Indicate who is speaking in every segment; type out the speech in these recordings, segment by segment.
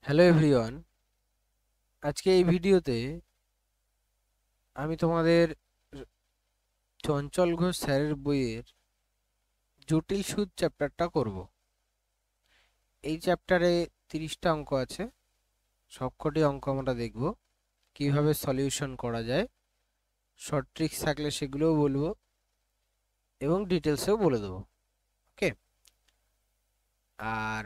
Speaker 1: Hello everyone, আজকে এই ভিডিওতে আমি তোমাদের চঞ্চল ঘোষ স্যারের বইয়ের জটিল সুদ চ্যাপ্টারটা করব। এই চ্যাপ্টারে 30টা অঙ্ক আছে। সবকটি অঙ্ক আমরা দেখব কিভাবে সলিউশন করা যায়, শর্ট ট্রিক্স থাকলে সেগুলোও বলবো এবং ডিটেলসেও বলে দেবো। ওকে। আর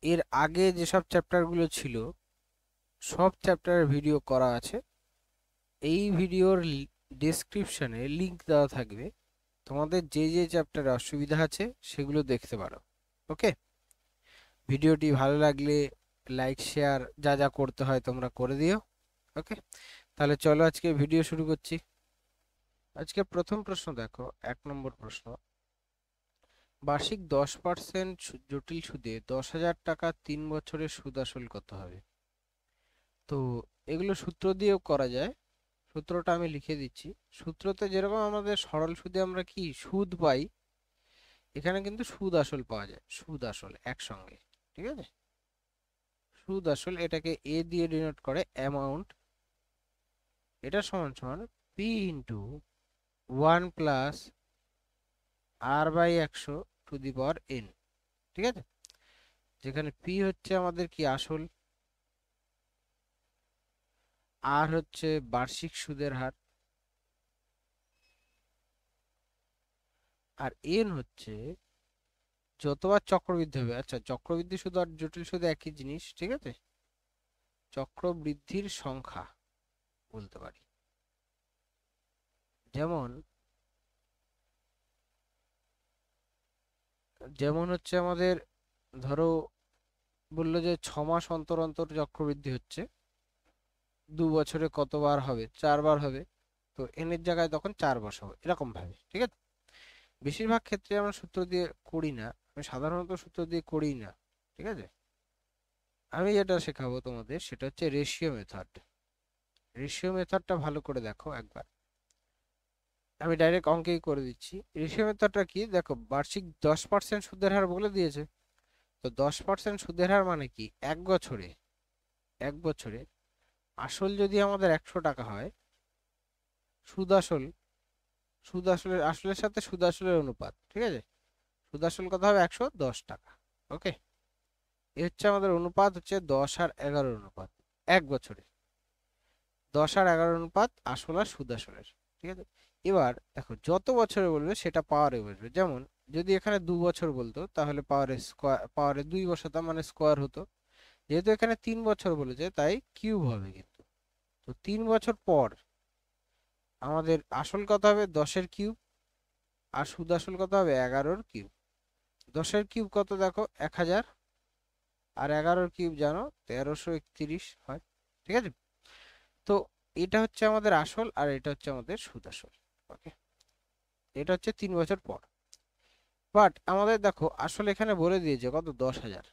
Speaker 1: এর আগে যেসব চ্যাপ্টারগুলো ছিল সব চ্যাপ্টারের ভিডিও করা আছে। এই ভিডিওর ডেসক্রিপশনে লিংক দেওয়া থাকবে, তোমাদের যে যে চ্যাপ্টারে অসুবিধা আছে সেগুলো দেখতে পারো। ওকে। ভিডিওটি ভালো লাগলে লাইক শেয়ার যা যা করতে হয় তোমরা করে দিও। ওকে, তাহলে চলো আজকে ভিডিও শুরু করছি। আজকে প্রথম প্রশ্ন দেখো, 1 নম্বর প্রশ্ন। বার্ষিক 10% জটিল সুদে 10,000 টাকা 3 বছরের সুদ আসল কত হবে? তো এগুলো সূত্র দিয়েও করা যায়। সূত্রটা আমি লিখে দিচ্ছি। সূত্রতে যেরকম আমাদের সরল সুদে আমরা কি সুদ পাই, এখানে কিন্তু সুদ আসল পাওয়া যায়, সুদ আসল একসঙ্গে। ঠিক আছে, সুদ আসল এটাকে এ দিয়ে ডিনোট করে অ্যামাউন্ট। এটা সমান সমান P into 1 + r/100 to the power n। ঠিক আছে, যেখানে পি হচ্ছে আমাদের কি আসল, আর হচ্ছে বার্ষিক সুদের হার, আর এন হচ্ছে যতবার চক্রবৃদ্ধি হবে। আচ্ছা, চক্রবৃদ্ধি সুদ আর জটিল সুদ একই জিনিস, ঠিক আছে, চক্রবৃদ্ধির সংখ্যা বলতে পারি। যেমন যেমন হচ্ছে আমাদের, ধরো বললো যে 6 মাস অন্তর অন্তর চক্রবৃদ্ধি হচ্ছে, 2 বছরে কতবার হবে? 4 বার হবে। তো এন এর জায়গায় তখন 4 বসাবো, এরকম ভাবে। ঠিক আছে, বেশিরভাগ ক্ষেত্রে আমরা সূত্র দিয়ে করি না, আমি সাধারণত সূত্র দিয়ে করি না। ঠিক আছে, আমি যেটা শেখাবো তোমাদের সেটা হচ্ছে রেশিও মেথড। রেশিও মেথডটা ভালো করে দেখো একবার। আমি ডাইরেক্ট অঙ্কেই করে দিচ্ছি। রেশিও মেথডটা কি দেখো, বার্ষিক 10% সুদের হার বলে দিয়েছে। তো 10% সুদের হার মানে কি, 1 বছরে, 1 বছরে আসল যদি আমাদের 100 টাকা হয়, সুদ আসল, সুদ আসলের আসলের সাথে সুদ আসলের অনুপাত। ঠিক আছে, সুদ আসল কত হবে? 110 টাকা। ওকে, এ হচ্ছে আমাদের অনুপাত, হচ্ছে 10 আর 11 অনুপাত 1 বছরে। 10 আর 11 অনুপাত আসল আর সুদ আসলের। ঠিক আছে, এবার দেখো যত বছরে বলবে সেটা পাওয়ারে বসবে। যেমন যদি এখানে 2 বছর বলতো তাহলে পাওয়ারে স্কোয়ার, পাওয়ারে 2 বসাতাম মানে স্কোয়ার হতো। যেহেতু এখানে 3 বছর বলেছে তাই কিউব হবে কিন্তু। তো 3 বছর পর আমাদের আসল কত হবে? 10-এর কিউব। আর সুদ আসল কত হবে? 11-র কিউব। 10-এর কিউব কত দেখো? 1000। আর 11-র কিউব জানো 1331 হয়। ঠিক আছে, তো এটা হচ্ছে আমাদের আসল আর এটা হচ্ছে আমাদের সুদ আসল। ওকে, এটা হচ্ছে 3 বছর পর। বাট আমাদের দেখো আসল এখানে বলে দিয়েছে কত? 10,000।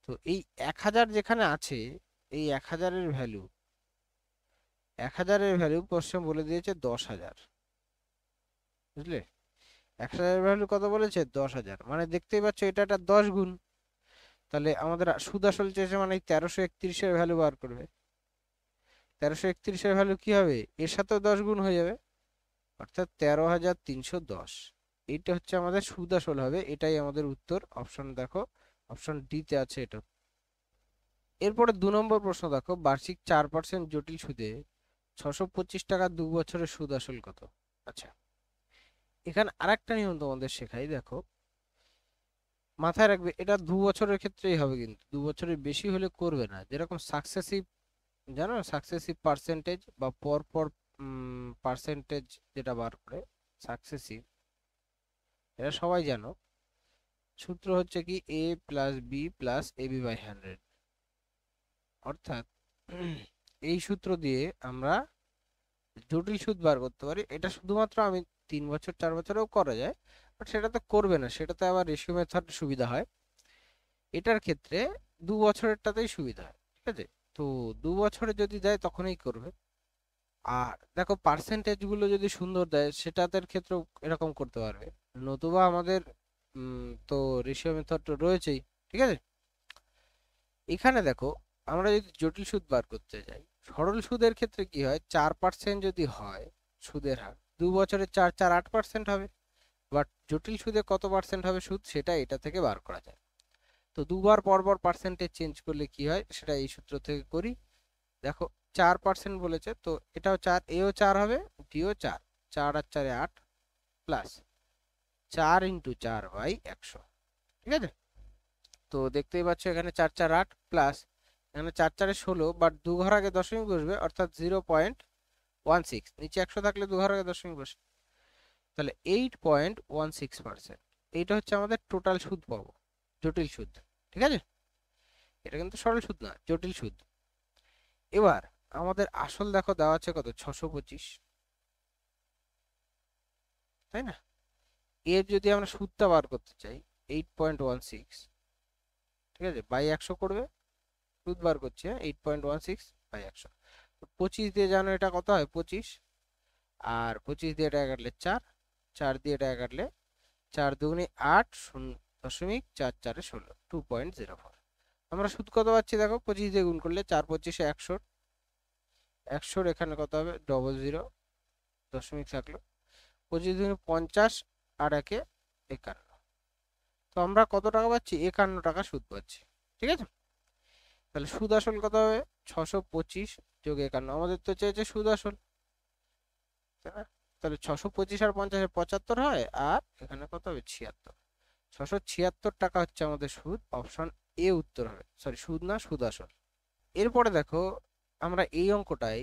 Speaker 1: তো এই 1000 যেখানে আছে, এই 1000-এর ভ্যালু, 1000-এর ভ্যালু কোশ্চেন বলে দিয়েছে 10,000। বুঝলে, 1000-এর ভ্যালু কত বলেছে? 10,000। মানে দেখতেই পাচ্ছ এটা একটা 10 গুণ। তাহলে আমাদের সুদ আসল চেয়েছে মানে 1331-এর ভ্যালু বার করবে। 1331-এর ভ্যালু কি হবে? এর সাথেও 10 গুণ হয়ে যাবে, অর্থাৎ 13,310। এইটা হচ্ছে আমাদের সুদ আসল হবে, এটাই আমাদের উত্তর। অপশন দেখো, অপশন ডি তে আছে এটা। এরপরে 2 নম্বর প্রশ্ন দেখো, বার্ষিক 4% জটিল সুদে 625 টাকা 2 বছরের সুদ আসল কত? আচ্ছা, এখানে আরেকটা নিয়ম তোমাদের শেখাই, দেখো মাথায় রাখবে, এটা 2 বছরের ক্ষেত্রেই হবে, কিন্তু 2 বছরের বেশি হলে করবে না। যেরকম সাকসেসিভ, জানো সাকসেসিভ পার্সেন্টেজ বা পর পর পার্সেন্টেজ যেটা বার করে, সাকসেসিভ, এটা সবাই জানো। সূত্র হচ্ছে কি a + b + ab/100। অর্থাৎ এই সূত্র দিয়ে আমরা জটিল সুদ বার করতে পারি। এটা শুধুমাত্র আমি 3 বছর 4 বছরেও করা যায়, বাট সেটা তো করবে না, সেটাতে আবার রেশিও মেথড সুবিধা হয়। এটার ক্ষেত্রে 2 বছরেরটাতেই সুবিধা হয়। ঠিক আছে, তো 2 বছরে যদি দেয় তখনই করবে। আর দেখো পার্সেন্টেজ গুলো যদি সুন্দর দেয় সেটাতে ক্ষেত্রেও এরকম করতে পারবে। নতুবা আমাদের তো রেশিও মেথড রয়েছেই। ঠিক আছে, এখানে দেখো আমরা যদি জটিল সুদ বার করতে যাই, সরল সুদের ক্ষেত্রে কি হয়, 4% যদি হয় সুদের হার, 2 বছরে 4 8% হবে। বাট জটিল সুদে কত পার্সেন্ট হবে সুদ, সেটা এটা থেকে বার করা যায়। তো দুবার পর পর পার্সেন্টেজ চেঞ্জ করলে কি হয় সেটা এই সূত্র থেকে করি। দেখো 4% বলেছে, তো এটাও 4, এও 4 হবে, ডিও 4, 4 আর 4 8, প্লাস 4 × 4/100। ঠিক আছে, তো দেখতেই পাচ্ছ এখানে 4 4 8, প্লাস এখানে 4 4 16, বাট দু ঘর আগে দশমিক বসবে, অর্থাৎ 0.16, নিচে 100 থাকলে দু ঘর আগে দশমিক বসে, তাহলে 8.16%। এইটা হচ্ছে আমাদের টোটাল সুদ পাবো, জটিল সুদ। ঠিক আছে, এটা কিন্তু সরল সুদ না, জটিল সুদ। এবার আমাদের আসল দেখো দেওয়া আছে কত, 625, তাই না? এর যদি আমরা সুদটা বার করতে চাই 8.16, ঠিক আছে, বাই 100 করবে, সুদ বার করছি, 8.16/100। 25 দিয়ে জানো এটা কত হয়, 25, আর 25 দিয়ে এটা কাটলে 4, 4 দিয়ে এটা কাটলে 4 দুগুণে 8, 0.44 16, 2.04। আমরা সুদ কত পাচ্ছি দেখো, 25 দিয়ে গুণ করলে 4 25 100, 100 এখানে কত হবে, 00, দশমিক থাকলো, 25 দুগুণে 50, আর 1 51। তো আমরা কত টাকা পাচ্ছি, 51 টাকা সুদ পাচ্ছি। ঠিক আছে, তাহলে সুদ আসল কত হবে, 625 যোগ 51, আমাদের তো চেয়েছে সুদ আসল, তাই না? তাহলে 625 আর 50 75 হয়, আর এখানে কত হবে, 76, 676 টাকা হচ্ছে আমাদের সুদ। অপশন এ উত্তর হবে, সরি সুদ না, সুদ আসল। এরপরে দেখো আমরা এই অঙ্কটাই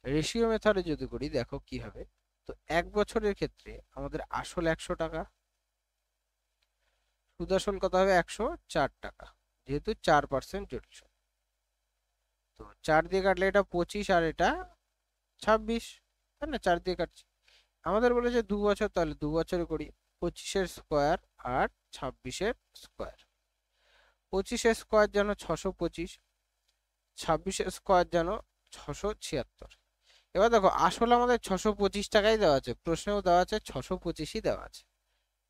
Speaker 1: রেশিও মেথডে যদি করি, দেখো কি হবে। তো 1 বছরের ক্ষেত্রে আমাদের আসল 100 টাকা, সুদ আসল কত হবে, 104 টাকা, যেহেতু 4% জটিল সুদ। তো 4 দিয়ে কাটলে এটা 25, আর এটা 26, তাই না, 4 দিয়ে কাটছি। আমাদের বলেছে 2 বছর, তাহলে 2 বছরে করি, 25-এর স্কোয়ার আর 26-এর স্কোয়ার। 25-এর স্কোয়ার যেন 625, 26-এর স্কোয়ার যেন 676। এবার দেখো আসলে আমাদের 625 টাকাই দেওয়া আছে, প্রশ্নেও দেওয়া আছে 625ই দেওয়া আছে,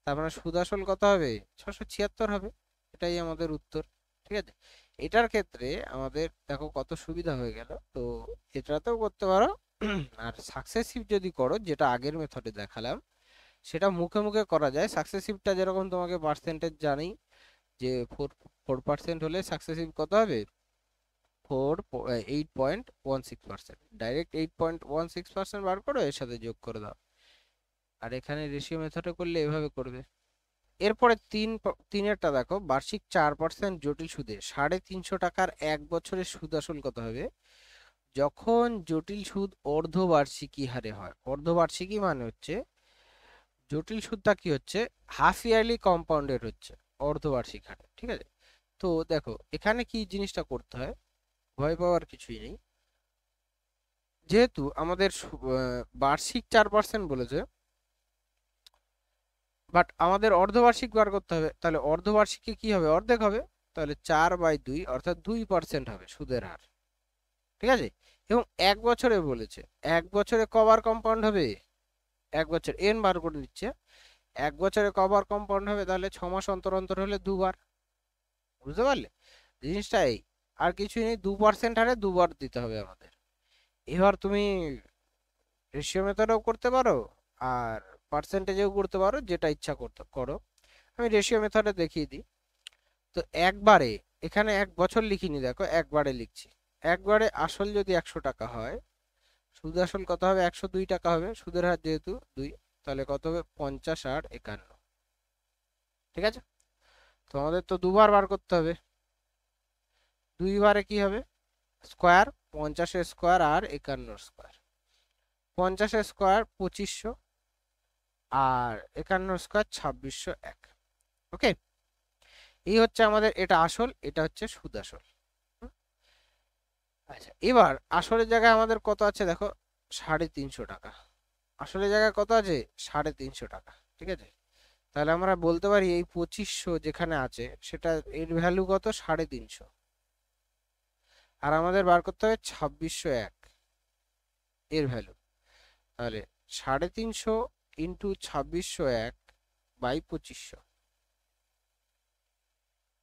Speaker 1: তার মানে সুদ আসল কত হবে, 676 হবে। এটাই আমাদের উত্তর। ঠিক আছে, এটার ক্ষেত্রে আমাদের দেখো কত সুবিধা হয়ে গেল। তো এটাতেও করতে পারো, আর সাকসেসিভ যদি করো, যেটা আগের মেথডে দেখালাম, সেটা মুখে মুখে করা যায়। সাকসেসিভটা যেরকম তোমাকে পার্সেন্টেজ জানি, যে 4% হলে সাকসেসিভ কত হবে, 8.16%, ডাইরেক্ট 8.16% বার করো, এর সাথে যোগ করে দাও। আর এখানে রেশিও মেথডে করলে এভাবে করবে। এরপরে তিনেরটা দেখো, বার্ষিক 4% জটিল সুদে 350 টাকার 1 বছরের সুদ আসল কত হবে, যখন জটিল সুদ অর্ধবার্ষিকী হারে হয়। অর্ধবার্ষিকী মানে হচ্ছে জটিল সুদটা কি হচ্ছে, হাফ ইয়ারলি কম্পাউন্ডেড হচ্ছে অর্ধবার্ষিক হারে। ঠিক আছে, তো দেখো এখানে কি জিনিসটা করতে হয়, ভয় পাওয়ার কিছুই নেই। যেহেতু আমাদের বার্ষিক 4% বলেছে, বাট আমাদের অর্ধবার্ষিক বার করতে হবে, তাহলে অর্ধবার্ষিকে কি হবে, অর্ধেক হবে, তাহলে 4/2, অর্থাৎ 2% হবে সুদের হার। ঠিক আছে, এবং 1 বছরে বলেছে, 1 বছরে কবার কম্পাউন্ড হবে, 1 বছর এন বার করে দিচ্ছে, 1 বছরে কবার কম্পাউন্ড হবে, তাহলে 6 মাস অন্তর অন্তর হলে দুবার। বুঝতে পারলে জিনিসটা এই, আর কিছুই নেই, 2% হারে দুবার দিতে হবে আমাদের। এবার তুমি রেশিও মেথডেও করতে পারো, আর পার্সেন্টেজেও করতে পারো, যেটা ইচ্ছা করতে করো। আমি রেশিও মেথডে দেখিয়ে দিই। তো একবারে, এখানে 1 বছর লিখিনি, দেখো একবারে লিখছি। একবারে আসল যদি 100 টাকা হয়, সুদ আসল কত হবে, 102 টাকা হবে, সুদের হার যেহেতু 2, তাহলে কত হবে, 50 আর 51। ঠিক আছে, তো আমাদের তো দুবার বার করতে হবে, দুইবারে কি হবে, স্কোয়ার, 50-এর স্কোয়ার আর 51-এর স্কোয়ার। 50-এর স্কোয়ার 2500, আর 51-এর স্কোয়ার 2601। ওকে, এই হচ্ছে আমাদের, এটা আসল, এটা হচ্ছে সুদ আসল। হুম, আচ্ছা, এবার আসলের জায়গায় আমাদের কত আছে দেখো, 350 টাকা। আসলের জায়গায় কত আছে, 350 টাকা। ঠিক আছে, তাহলে আমরা বলতে পারি এই 2500 যেখানে আছে, সেটা এর ভ্যালু কত, 350, আর আমাদের বার করতে হবে 2601 এর ভ্যালু। তাহলে 350 ইন্টু 2601 বাই 2500।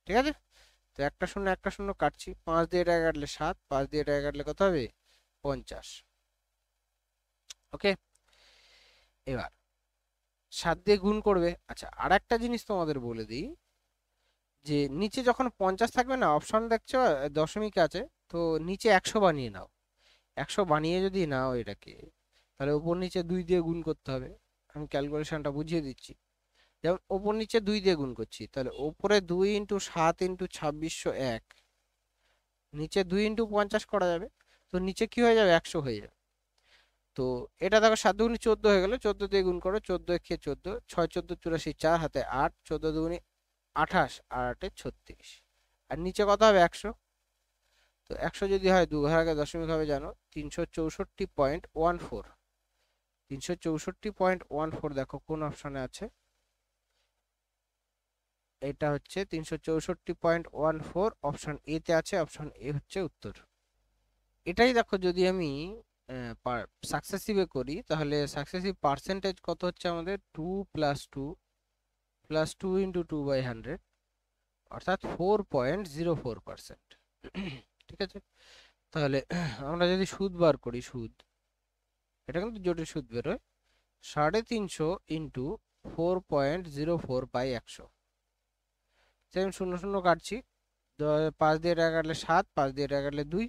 Speaker 1: ঠিক আছে, তো একটা শূন্য কাটছি, 5 দিয়ে এটা কাটলে 7, 5 দিয়ে এটা কাটলে কত হবে? 50। ওকে, এবার 7 দিয়ে গুণ করবে। আচ্ছা, আর একটা জিনিস তোমাদের বলে দিই, যে নিচে যখন 50 থাকবে না, অপশন দেখছো দশমিক আছে, তো নিচে 100 বানিয়ে নাও। 100 বানিয়ে যদি নাও এটাকে, তাহলে উপর নিচে 2 দিয়ে গুণ করতে হবে। আমি ক্যালকুলেশনটা বুঝিয়ে দিচ্ছি। যেমন ওপর নিচে 2 দিয়ে গুণ করছি, তাহলে ওপরে 2 ইন্টু 7 ইন্টু 2601, নিচে 2 ইন্টু 50 করা যাবে, তো নিচে কি হয়ে যাবে? 100 হয়ে যাবে। তো এটা দেখো 7 দুগুণি 14 হয়ে গেল, 14 দিয়ে গুণ করো, 14 একে 14, 6 14 84, 4 হাতে 8, 14 দুগুণি 28, আর 8 এ 36, আর নিচে কত হবে? 100। তো 100 যদি হয়, দু ঘর আগে দশমিক হবে জানো, 364.14। 364.14 দেখো কোন অপশনে আছে? এটা হচ্ছে 364.14, অপশন এ তে আছে, অপশন এ হচ্ছে উত্তর। এটাই দেখো, যদি আমি সাকসেসিভে করি, তাহলে সাকসেসিভ পার্সেন্টেজ কত হচ্ছে আমাদের? 2 + 2 ইন্টু 2/100, অর্থাৎ 4.04%। ঠিক আছে, তাহলে আমরা যদি সুদ বার করি, সুদ, এটা কিন্তু জটিল সুদ বেরোয়, 350 ইন্টু 4.04/100। সেম শূন্য শূন্য কাটছি, 5 দিয়ে এটা কাটলে 7, 5 দিয়ে এটা কাটলে 2,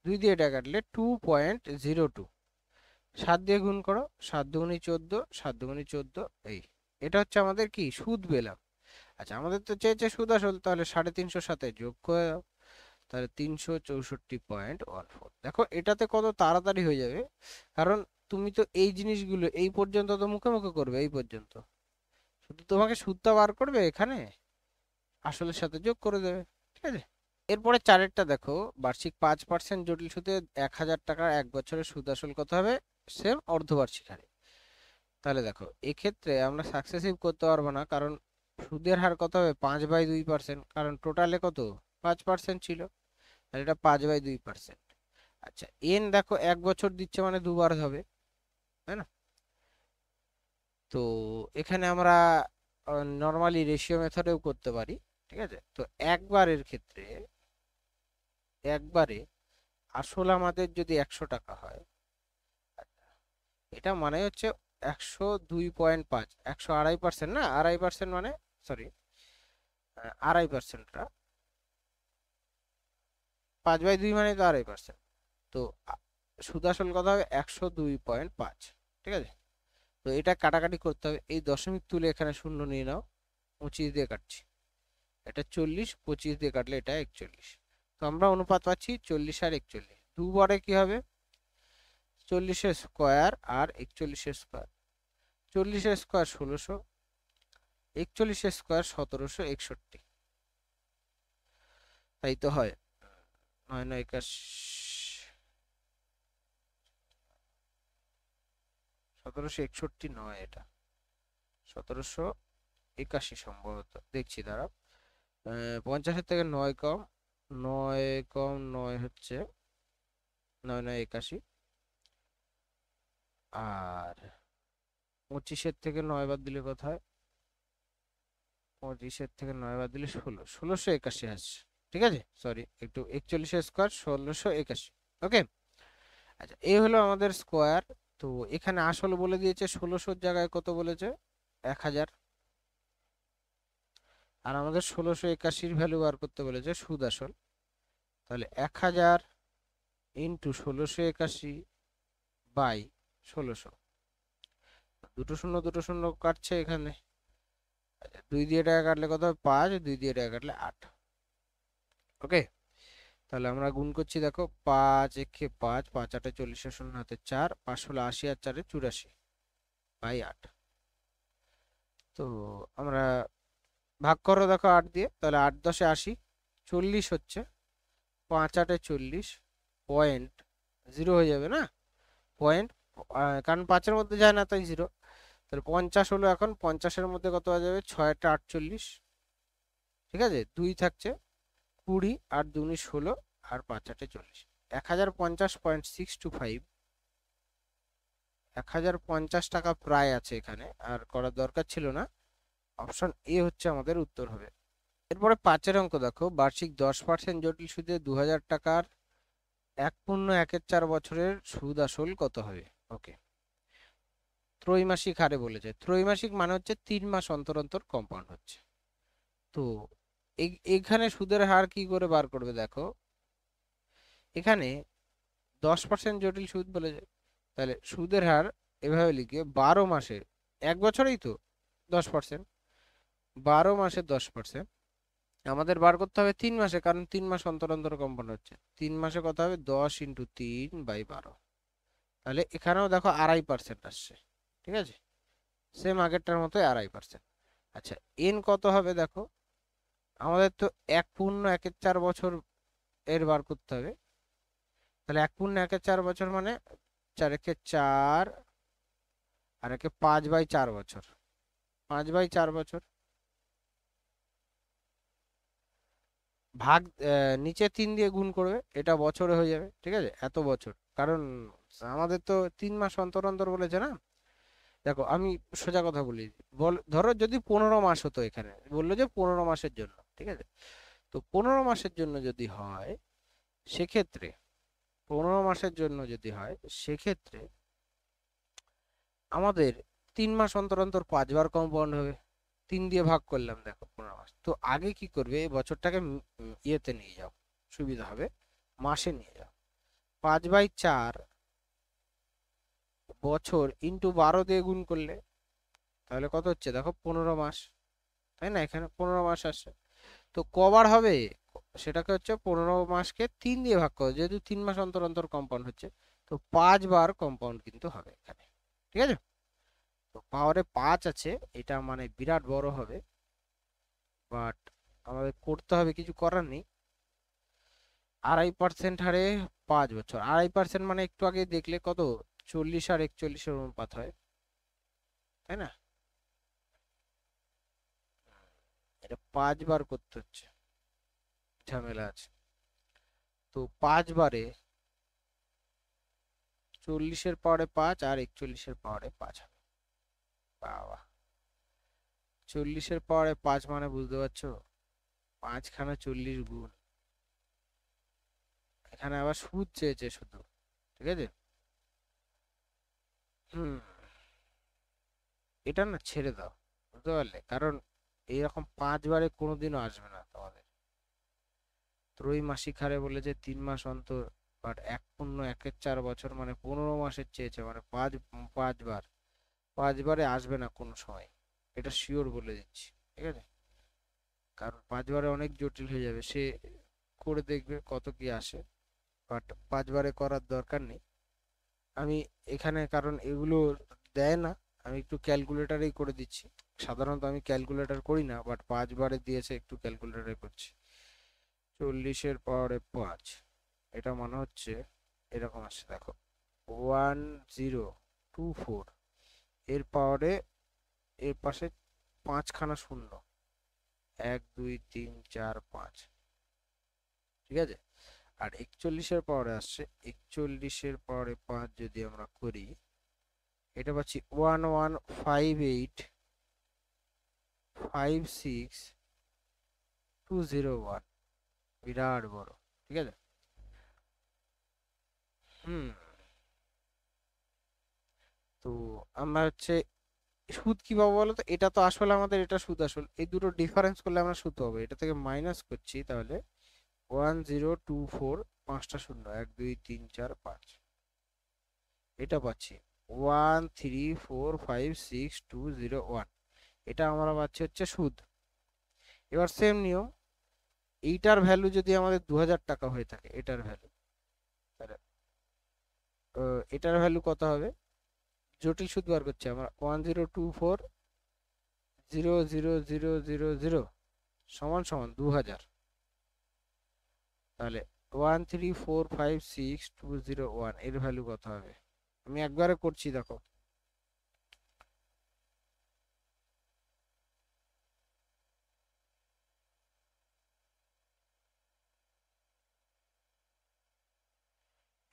Speaker 1: 2 দিয়ে এটা কাটলে 2.02। 7 দিয়ে গুণ করো, 7 দুগুণি 14, 7 দুগুণি 14, এই এটা হচ্ছে আমাদের কি সুদ পেলাম। আচ্ছা, আমাদের তো চেয়েছে সুদ আসল, তাহলে 350 সাথে যোগ করে দাও, তাহলে 364.14। দেখো এটাতে কত তাড়াতাড়ি হয়ে যাবে, কারণ তুমি তো এই জিনিসগুলো এই পর্যন্ত তো মুখে মুখে করবে, এই পর্যন্ত শুধু তোমাকে সুদটা বার করবে, এখানে আসলের সাথে যোগ করে দেবে। ঠিক আছে, এরপরে চারেরটা দেখো, বার্ষিক 5% জটিল সুদে 1000 টাকার 1 বছরের সুদ আসল কত হবে? সেম অর্ধবার্ষিক হারে। তাহলে দেখো এক্ষেত্রে আমরা সাকসেসিভ করতে পারবো না, কারণ সুদের হার কত হবে? 5/2%, কারণ টোটালে কত? 5% ছিল, আর এটা 5/2%। আচ্ছা, এন দেখো 1 বছর দিচ্ছে মানে দুবার হবে, তাই না? তো এখানে আমরা নর্মালি রেশিও মেথডেও করতে পারি। ঠিক আছে, তো একবারের ক্ষেত্রে, একবারে আসল আমাদের যদি 100 টাকা হয়, এটা মানে হচ্ছে 102.5, 102.5% না, 2.5% মানে, সরি, 2.5%টা, 5/2 মানে তো 2.5%। তো সুদ আসল কথা হবে 102.5। ঠিক আছে, তো এটা কাটাকাটি করতে হবে, এই দশমিক তুলে এখানে শূন্য নিয়ে নাও, 25 দিয়ে কাটছি, এটা 40, 25 দিয়ে কাটলে এটা 41। তো আমরা অনুপাত পাচ্ছি 40 আর 41, দুবারে কি হবে? 40-এর স্কোয়ার আর 41-এর স্কোয়ার, 40-এর স্কোয়ার 1600, 41-এর স্কোয়ার 1761, তাই তো হয়। 9 9 1761 নয়, এটা 1781 সম্ভবত, দেখছি দাঁড়াও। 50-এর থেকে 9 কম, 9 কম 9 হচ্ছে 9 9 81, আর 25-এর থেকে 9 বাদ দিলে কোথায়? 25-এর থেকে 9 বাদ দিলে 1681 আসছে। ঠিক আছে, সরি, একটু 41-এর স্কোয়ার 1681। ওকে, আচ্ছা, এই হলো আমাদের স্কোয়ার। তো এখানে আসল বলে দিয়েছে 1600-র জায়গায় কত বলেছে? 1000। আর আমাদের 1681-র ভ্যালু বার করতে বলেছে সুদ আসল, তাহলে 1000 ইন্টু 1681/1600, দুটো শূন্য কাটছে এখানে, 2 দিয়ে টাকা কাটলে কত হবে? 5, 2 দিয়ে টাকা কাটলে 8। ওকে, তাহলে আমরা গুণ করছি, দেখো 5 একে 5, 5 8 40, 0 হাতে 4, 5 ষোলো 80, আর 4 84/8। তো আমরা ভাগ করো দেখো 8 দিয়ে, তাহলে 8 10 80, 40 হচ্ছে, 5 8 40, পয়েন্ট 0 হয়ে যাবে না? পয়েন্ট, কারণ 5-এর মধ্যে যায় না, তাই 0। তাহলে 50 হলো, এখন 50-এর মধ্যে কত হয়ে যাবে? 6 8 48। ঠিক আছে, 2 থাকছে, 20, আর 2 16, আর 5 8 40, 1050.625, 1050 টাকা প্রায় আছে এখানে, আর করার দরকার ছিল না। অপশন এ হচ্ছে আমাদের উত্তর হবে। এরপরে 5-এর অঙ্ক দেখো, বার্ষিক 10% জটিল সুদে 2000 টাকার 1.14 সুদ আসল কত হবে? ওকে, ত্রৈমাসিক হারে বলেছে। ত্রৈমাসিক মানে হচ্ছে 3 মাস অন্তর অন্তর কম্পাউন্ড হচ্ছে। তো এখানে সুদের হার কি করে বার করবে দেখো, এখানে 10% জটিল সুদ বলেছে, তাহলে সুদের হার এভাবে লিখে 12 মাসে, 1 বছরেই তো 10%, 12 মাসে 10% আমাদের বার করতে হবে 3 মাসে, কারণ 3 মাস অন্তর অন্তর কম্পাউন্ড হচ্ছে। 3 মাসে কত হবে? 10 × 3/12। তাহলে এখানেও দেখো 2.5% আসছে, ঠিক আছে, সেম আগেরটার মতোই 2.5%। আচ্ছা, এন কত হবে দেখো, আমাদের তো 1.14 এর বার করতে হবে। তাহলে 1.14 মানে 4 × 4 আর 5/4 বছর, 5/4 বছর ভাগ, নিচে 3 দিয়ে গুণ করবে, এটা বছরে হয়ে যাবে, ঠিক আছে, এত বছর। কারণ আমাদের তো 3 মাস অন্তর অন্তর বলেছে না। দেখো আমি সোজা কথা বলি, ধরো যদি 15 মাস হতো, এখানে বললো যে 15 মাসের জন্য, ঠিক আছে, তো 15 মাসের জন্য যদি হয়, সেক্ষেত্রে 15 মাসের জন্য যদি হয়, সেক্ষেত্রে আমাদের 3 মাস অন্তর অন্তর 5 বার কম্পাউন্ড হবে। 3 দিয়ে ভাগ করলাম, দেখো 15 মাস। তো আগে কি করবে, এই বছরটাকে ইয়েতে নিয়ে যাও, সুবিধা হবে, মাসে নিয়ে যাও। 5/4 বছর ইন্টু 12 দিয়ে গুণ করলে তাহলে কত হচ্ছে দেখো, 15 মাস, তাই না, এখানে 15 মাস আসছে। তো কবার হবে, সেটাকে হচ্ছে 15 মাসকে 3 দিয়ে ভাগ করো, যেহেতু 3 মাস অন্তর অন্তর কম্পাউন্ড হচ্ছে, তো 5 বার কম্পাউন্ড কিন্তু হবে এখানে, ঠিক আছে। তো পাওয়ারে 5 আছে, এটা মানে বিরাট বড় হবে, বাট আমাদের করতে হবে, কিছু করার নেই। 2.5% হারে 5 বছর, 2.5% মানে একটু আগে দেখলে কত, 40 আর 41 অনুপাত হয়, তাই না। এটা 5 বার করতে হচ্ছে, ঝামেলা আছে। তো 5 বারে 40-এর পাওয়ারে 5 আর 41-এর পাওয়ারে 5 হবে। বাবা, 40-এর পাওয়ারে 5 মানে বুঝতে পারছো, 5খানা 40 গুণ। এখানে আবার সুদ চেয়েছে শুধু, ঠিক আছে। হুম, এটা না ছেড়ে দাও, বুঝতে পারলে, কারণ এইরকম 5 বারে কোনোদিনও আসবে না তোমাদের। ত্রৈমাসিক হারে বলেছে 3 মাস অন্তর, বাট 1.14 মানে 15 মাসের চেয়েছে, মানে 5 বার, 5 বারে আসবে না কোনো সময়, এটা শিওর বলে দিচ্ছি, ঠিক আছে। কারণ 5 বারে অনেক জটিল হয়ে যাবে, সে করে দেখবে কত কি আসে, বাট 5 বারে করার দরকার নেই। আমি এখানে, কারণ এগুলো দেয় না, আমি একটু ক্যালকুলেটারেই করে দিচ্ছি। সাধারণত আমি ক্যালকুলেটর করি না, বাট 5 বারে দিয়েছে, একটু ক্যালকুলেটারে করছি। 40-এর পাওয়ারে 5, এটা মনে হচ্ছে এরকম আসছে দেখো, 1024, এর পাওয়ারে এর পাশে 5খানা শূন্য, 1 2 3 4 5, ঠিক আছে। আর 41-এর পাওয়ারে আসছে, 41-এর পাওয়ারে 5 যদি আমরা করি, এটা পাচ্ছি 115856 201, বিরাট বড়, ঠিক আছে। হুম, তো আমরা হচ্ছে সুদ কি পাবো বলো তো, এটা তো আসলে আমাদের, এটা সুদ আসল, এই দুটো ডিফারেন্স করলে আমরা সুদ পাবো। এটা থেকে মাইনাস করছি, তাহলে 1024, 5টা শূন্য, 1 2 3 4 5, এটা পাচ্ছি 13456201, এটা আমরা পাচ্ছি হচ্ছে সুদ। এবার সেম নিয়ম, এইটার ভ্যালু যদি আমাদের 2000 টাকা হয়ে থাকে, এটার ভ্যালু, তাহলে এটার ভ্যালু কত হবে, জটিল সুদ বার করছে আমরা, 1024,000,000 সমান সমান 2000, তাহলে 13456201 এর ভ্যালু কত হবে। আমি একবারে করছি দেখো,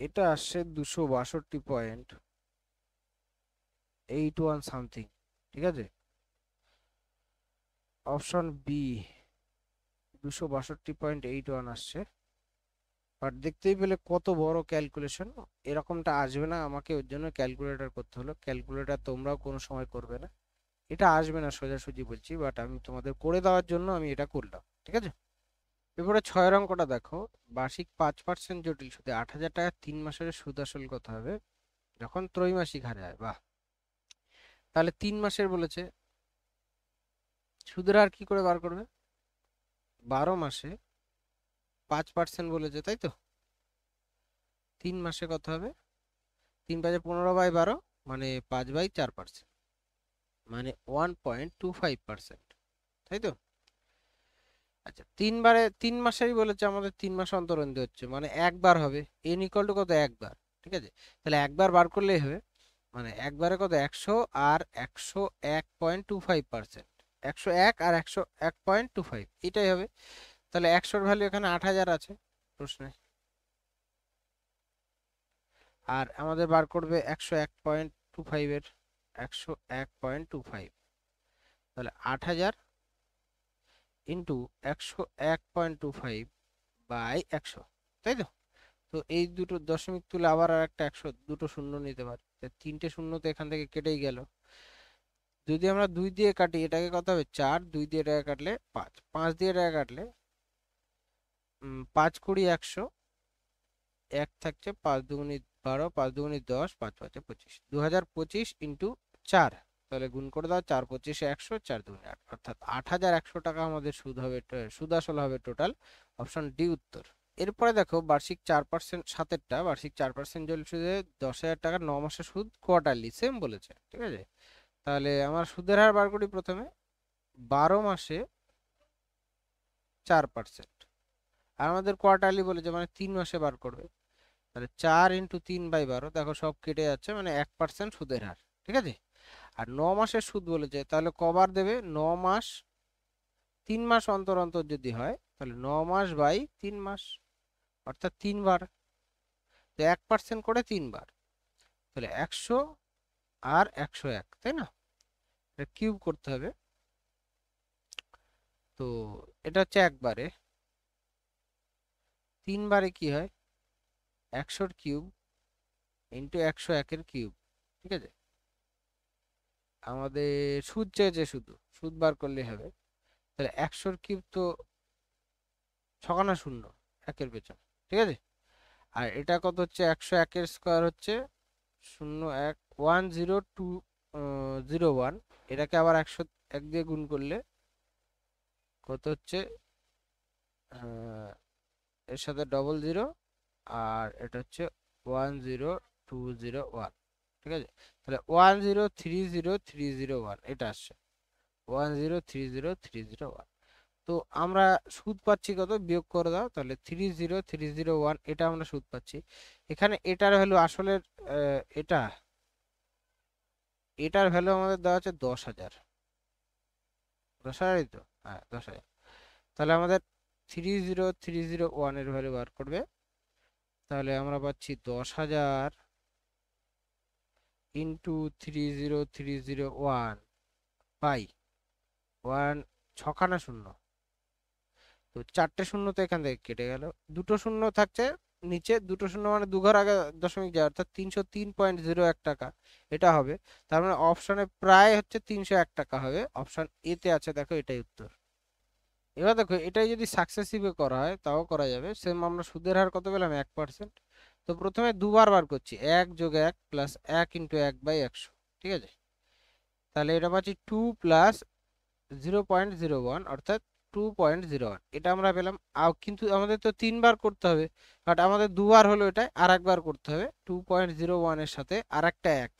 Speaker 1: এটা আসছে 262.81 সামথিং, ঠিক আছে। অপশন বি 262.81 আসছে। বাট দেখতেই পেলে কত বড় ক্যালকুলেশন। এরকমটা আসবে না, আমাকে ওর জন্য ক্যালকুলেটর করতে হলো। ক্যালকুলেটর তোমরাও কোনো সময় করবে না, এটা আসবে না সোজাসুজি বলছি, বাট আমি তোমাদের করে দেওয়ার জন্য আমি এটা করলাম, ঠিক আছে। এবারে 6 অঙ্কটা দেখো। বার্ষিক 5% জটিল সুদে 8,000 টাকা 3 মাসের সুদ আসল কত হবে যখন ত্রৈমাসিক হারে হয়? বাহ, তাহলে 3 মাসের বলেছে, সুদের হার কি করে বার করবে? 12 মাসে 5% বলেছে, তাই তো। 3 মাসে কত হবে? 3×5=15, মানে 5/4%, মানে 1.25%, তাই তো। আচ্ছা, 3 মাসেই বলেছে আমাদের, 3 মাস অন্তর অন্তর হচ্ছে, মানে একবার হবে। এন ইকুয়াল টু কত? একবার, ঠিক আছে। তাহলে একবার বার করলেই হবে, মানে একবারে কত? 100 আর 101.25%, 101 আর 101.25, এটাই হবে। তাহলে 100-র ভ্যালু এখানে 8,000 আছে প্রশ্নে, আর আমাদের বার করবে 101.25 এর, 101.25, তাহলে 8,000 ইন্টু 101.25 বাই 100, তাই তো। তো এই দুটো দশমিক তুলে আবার আর একটা 100, দুটো শূন্য নিতে পারি, তিনটে শূন্য তো এখান থেকে কেটেই গেল। যদি আমরা 2 দিয়ে কাটি, এটাকে কত হবে? 4, 2 দিয়ে এটাকে কাটলে 5, 5 দিয়ে এটাকে কাটলে 5×20 100, 1 থাকছে, 5×2 = 12, 5×2 = 10, 5×5 = 25, 2025 ইন্টু 4, তাহলে গুণ করে দাও, 4×25 = 100, 4×2 = 8, অর্থাৎ 8,100 টাকা আমাদের সুদ হবে, সুদ আসল হবে টোটাল। অপশন ডি উত্তর। এরপরে দেখো বার্ষিক 4% সাতেরটা, বার্ষিক 4% জল সুদে 10,000 টাকা 9 মাসের সুদ কোয়ার্টারলি সেম বলেছে, ঠিক আছে। তাহলে আমার সুদের হার বার করি প্রথমে। 12 মাসে 4%, আর আমাদের কোয়ার্টারলি বলেছে, মানে 3 মাসে বার করবে। তাহলে 4 × 3/12, দেখো সব কেটে যাচ্ছে, মানে 1% সুদের হার, ঠিক আছে। আর 9 মাসের সুদ বলেছে, তাহলে কবার দেবে? 9 মাস, 3 মাস অন্তর অন্তর যদি হয়, তাহলে 9 মাস বাই 3 মাস, অর্থাৎ 3 বার। তো 1% করে 3 বার, তাহলে 100 আর 101, তাই না। এটা কিউব করতে হবে। তো এটা হচ্ছে একবারে, 3 বারে কি হয়? 100-র কিউব ইন্টু 101-এর কিউব, ঠিক আছে। আমাদের সুদ চেয়েছে, শুধু সুদ বার করলেই হবে। তাহলে 100-র কিউব তো 6 শূন্য, একের পেছন, ঠিক আছে। আর এটা কত হচ্ছে? 101-এর স্কোয়ার হচ্ছে 0, 1, 10201, এটাকে আবার 101 দিয়ে গুণ করলে কত হচ্ছে? এর সাথে ডবল জিরো, আর এটা হচ্ছে 10201, ঠিক আছে। তাহলে 1030301 এটা আসছে, 1030301। তো আমরা সুদ পাচ্ছি কত? বিয়োগ করে দাও, তাহলে 30301, এটা আমরা সুদ পাচ্ছি। এখানে এটার ভ্যালু আসলে, এটা, এটার ভ্যালু আমাদের দেওয়া আছে 10,000, 10,000ই তো, হ্যাঁ 10,000। তাহলে আমাদের 30301 এর ভ্যালু বার করবে, তাহলে আমরা পাচ্ছি 10,000 ইন্টু 30301 বাই 1, 6 শূন্য, তো 4টে শূন্য তো এখান থেকে কেটে গেল, দুটো শূন্য থাকছে নিচে, দুটো শূন্য মানে দুঘর আগে দশমিক যায়, অর্থাৎ 303.01 টাকা এটা হবে। তার মানে অপশনে প্রায় হচ্ছে 301 টাকা হবে, অপশন এতে আছে, দেখো এটাই উত্তর। এবার দেখো এটাই যদি সাকসেসিভে করা হয় তাও করা যাবে, সেম। আমরা সুদের হার কত পেলাম? 1%। তো প্রথমে দুবার বার করছি, 1+1 প্লাস 1 × 1/100, ঠিক আছে। তাহলে এটা পাচ্ছি 2 প্লাস 0.01, অর্থাৎ 2.01, এটা আমরা পেলাম। কিন্তু আমাদের তো 3 বার করতে হবে, বাট আমাদের দুবার হলো, এটা আর একবার করতে হবে 2.01 এর সাথে আর একটা 1,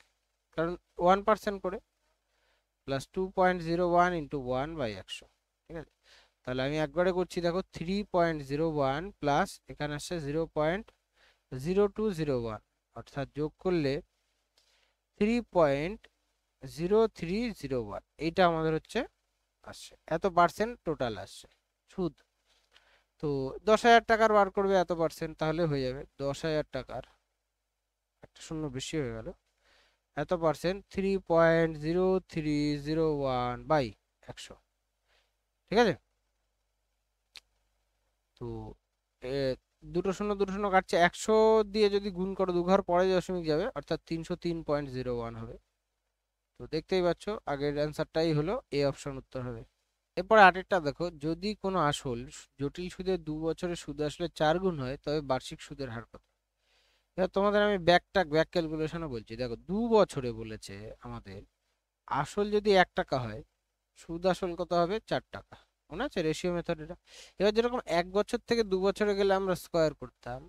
Speaker 1: কারণ 1% করে, প্লাস 2.01 ইন্টু 1/100, ঠিক আছে। তাহলে আমি একবারে করছি, দেখো 3.01 প্লাস এখানে আসছে 0.0201, অর্থাৎ যোগ করলে 3.0301, এইটা আমাদের হচ্ছে আসছে, এত পার্সেন্ট টোটাল আসছে সুদ। তো 10,000 টাকার বার করবে এত পার্সেন্ট, তাহলে হয়ে যাবে 10,000 টাকার, একটা শূন্য বেশি হয়ে গেল, এত পার্সেন্ট 3.0301 বাই 100, ঠিক আছে। তো এ, দুটো শূন্য দুটো শূন্য কাটছে, 100 দিয়ে যদি গুণ করো দু ঘর পরে দশমিক যাবে, অর্থাৎ 303.01 হবে। তো দেখতেই পাচ্ছ আগের অ্যান্সারটাই হলো এ অপশন উত্তর হবে। এরপরে আরেকটা দেখো, যদি কোনো আসল জটিল সুদের 2 বছরের সুদ আসলে 4 গুণ হয় তবে বার্ষিক সুদের হার কত? এবার তোমাদের আমি ব্যাক ক্যালকুলেশনও বলছি। দেখো 2 বছরে বলেছে আমাদের, আসল যদি 1 টাকা হয়, সুদ আসল কত হবে? 4 টাকা। মনে আছে রেশিও মেথড এটা? এবার যেরকম 1 বছর থেকে 2 বছরে গেলে আমরা স্কোয়ার করতাম,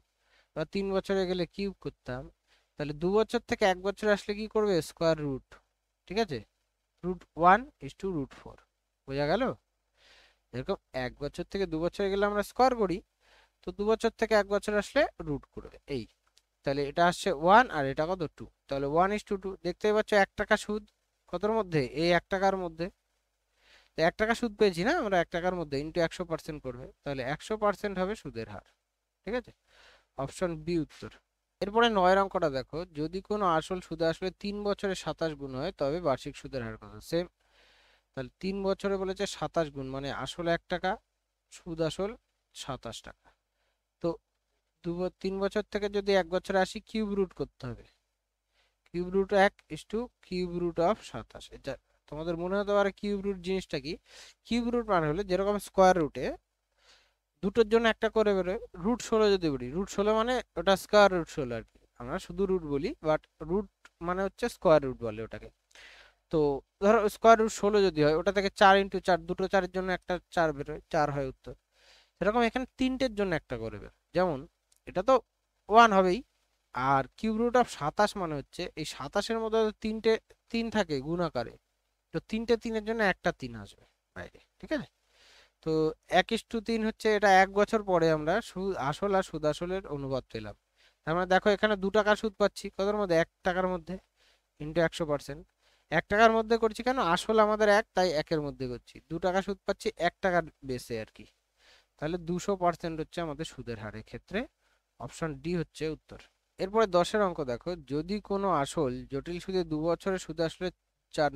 Speaker 1: বা 3 বছরে গেলে কিউব করতাম, তাহলে 2 বছর থেকে 1 বছরে আসলে কি করবে? Square root. ঠিক আছে, √1:√4। বোঝা গেল? এরকম 1 বছর থেকে 2 বছরে গেলে আমরা স্কোয়ার করি, তো 2 বছর থেকে 1 বছর আসলে রুট করবে এই। তাহলে এটা আসছে 1 আর এটা কত? 2। তাহলে 1:2। দেখতেই পাচ্ছ 1 টাকা সুদ কতর মধ্যে? এই 1 টাকার মধ্যে। তো 1 টাকা সুদ পেয়েছি না আমরা, 1 টাকার মধ্যে ইন্টু 100% করবে, তাহলে 100% হবে সুদের হার। ঠিক আছে, অপশন বি উত্তর। এরপরে 9 অঙ্কটা দেখো, যদি কোনো আসল সুদে আসলে 3 বছরে 27 গুণ হয় তবে বার্ষিক সুদের হার কত? সেম। তাহলে 3 বছরে বলেছে 27 গুণ, মানে আসল 1 টাকা, সুদ আসল 27 টাকা। তো 3 বছর থেকে যদি 1 বছরে আসি, কিউব রুট করতে হবে। Cube root 1:, cube root of 27। এটা তোমাদের মনে হতে পারে কিউব রুট জিনিসটা কি। কিউব রুট মানে হলো যেরকম স্কোয়ার রুটে দুটোর জন্য একটা করে বেরোয়, √16 যদি বলি, √16 মানে ওটা স্কোয়ার √16 আর কি, আমরা শুধু রুট বলি, বাট রুট মানে হচ্ছে স্কোয়ার রুট বলে ওটাকে। তো ধরো স্কোয়ার √16 যদি হয়, ওটা থেকে 4x4, দুটো 4-এর জন্য একটা 4 বেরোয়, 4 হয় উত্তর। সেরকম এখানে তিনটের জন্য একটা করে বের, যেমন এটা তো 1 হবেই। আর কিউব রুট অফ 27 মানে হচ্ছে এই 27-এর মধ্যে তো তিনটে 3 থাকে গুণ আকারে, তো তিনটে 3-এর জন্য একটা 3 আসবে বাইরে। ঠিক আছে, তো 1:3 হচ্ছে, এটা 1 বছর পরে আমরা সুদ আসল আর সুদ আসলের অনুপাত পেলাম। তার মানে দেখো এখানে 2 টাকা সুদ পাচ্ছি কতর মধ্যে? 1 টাকার মধ্যে, ইন্টু 100%। 1 টাকার মধ্যে করছি কেন? আসল আমাদের 1, তাই 1-এর মধ্যে করছি। 2 টাকা সুদ পাচ্ছি 1 টাকার বেসে আর কি। তাহলে 200% হচ্ছে আমাদের সুদের হারের ক্ষেত্রে অপশন ডি হচ্ছে উত্তর। এরপরে 10-এর অঙ্ক দেখো, যদি কোনো আসল জটিল সুদে 2 বছরে সুদ আসলে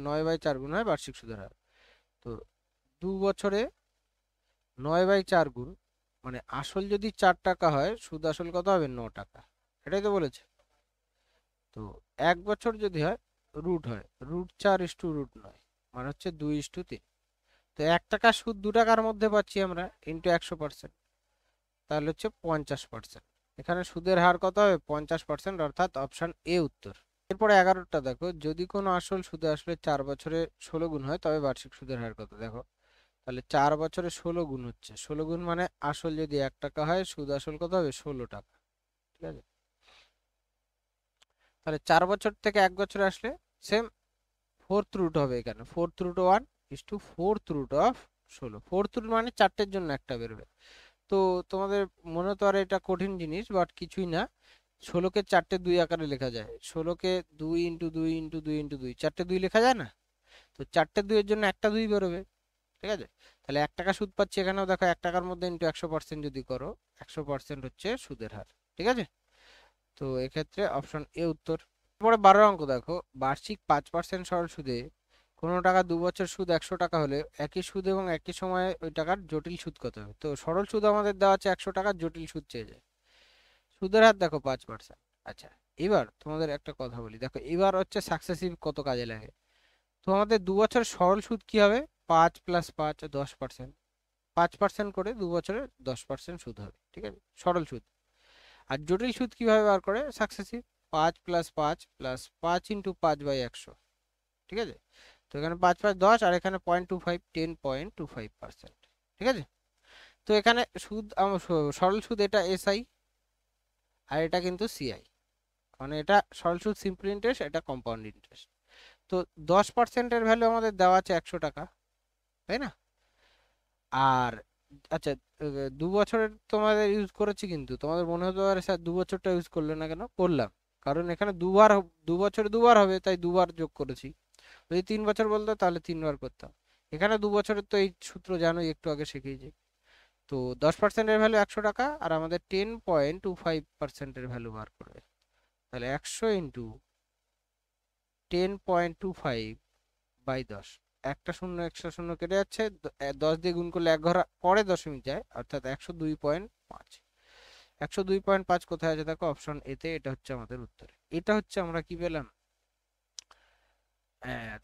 Speaker 1: 9/4 গুণ হয় বার্ষিক সুদের হার। তো 2 বছরে 9/4 গুণ, মানে আসল যদি 4 টাকা হয়, সুদ আসল কত হবে? 9 টাকা। এটাই তো বলেছে। তো 1 বছর যদি হয়, রুট হয় √4:√9, মানে হচ্ছে 2:3। তো 1 টাকা সুদ 2 টাকার মধ্যে পাচ্ছি আমরা, ইন্টু 100%, তাহলে হচ্ছে 50%। এখানে সুদের হার কত হবে? 50%, অর্থাৎ অপশন এ উত্তর। এরপরে 11টা দেখো, যদি কোনো আসল সুদে আসলে 4 বছরে 16 গুণ হয় তবে বার্ষিক সুদের হার কত? দেখো তাহলে 4 বছরে 16 গুণ হচ্ছে, 16 গুণ মানে আসল যদি 1 টাকা হয়, সুদ আসল কত হবে? 16 টাকা। ঠিক আছে, তাহলে 4 বছর থেকে 1 বছরে আসলে সেম ফোর্থ রুট হবে এখানে, √1:4 ফোর্থ রুট মানে চারটের জন্য একটা বেরোবে। তো তোমাদের মনে তো আর এটা কঠিন জিনিস, বাট কিছুই না। 16কে 4টে 2 আকারে লেখা যায়, 16কে 2 × 2 × 2 × 2, 4টে 2 লেখা যায় না? তো 4টে 2-এর জন্য একটা 2 বেরোবে। ঠিক আছে, তাহলে 1 টাকা সুদ পাচ্ছি এখানেও, দেখো 1 টাকার মধ্যে ইন্টু 100% যদি করো, 100% হচ্ছে সুদের হার। ঠিক আছে, তো এক্ষেত্রে অপশন এ উত্তর। পরে 12 অঙ্ক দেখো, বার্ষিক 5% সরল সুদে কোনো টাকা 2 বছর সুদ 100 টাকা হলে একই সুদ এবং একই সময়ে ওই টাকার জটিল সুদ কত হবে? তো সরল সুদ আমাদের দেওয়া আছে 100 টাকা, জটিল সুদ চেয়ে যায়। সুদের হার দেখো 5%। আচ্ছা, এবার তোমাদের একটা কথা বলি, দেখো এবার হচ্ছে সাকসেসিভ কত কাজে লাগে। তো আমাদের 2 বছর সরল সুদ কি হবে? 5 + 5 10%। 5% করে 2 বছরে 10% সুদ হবে। ঠিক আছে, সরল সুদ। আর জটিল সুদ কিভাবে বার করে সাকসেসিভ? 5 + 5 + 5 × 5/100। ঠিক আছে, তো এখানে 5 5 10, আর এখানে 0.25, 10.25%। ঠিক আছে, তো এখানে সুদ সরল সুদ এটা এসআই, আর এটা কিন্তু সিআই, মানে এটা সরল সুদ সিম্পল ইন্টারেস্ট, এটা কম্পাউন্ড ইন্টারেস্ট। তো 10%-এর ভ্যালু আমাদের দেওয়া আছে 100 টাকা, তাই না? আর আচ্ছা, 2 বছরের তোমাদের ইউজ করেছি, কিন্তু তোমাদের মনে হতে পারে স্যার 2 বছরটা ইউজ করলে না কেন? করলাম, কারণ এখানে দুবার 2 বছরে দুবার হবে, তাই দুবার যোগ করেছি। যদি 3 বছর বলতো তাহলে 3 বার করতাম। এখানে 2 বছরের তো এই সূত্র জানোই, একটু আগে শিখিয়েছি। তো 10%-এর ভ্যালু 100 টাকা, আর আমাদের 10.25%-এর ভ্যালু বার করবে। তাহলে 100 × 10.25/10, একটা শূন্য একটা শূন্য কেটে যাচ্ছে, 10 দিয়ে গুণ করলে এক ঘর পরে দশমিক যায়, অর্থাৎ 102.5। 102.5 কোথায় আছে দেখো, অপশন এতে। এটা হচ্ছে আমাদের উত্তর। এটা হচ্ছে আমরা কি পেলাম,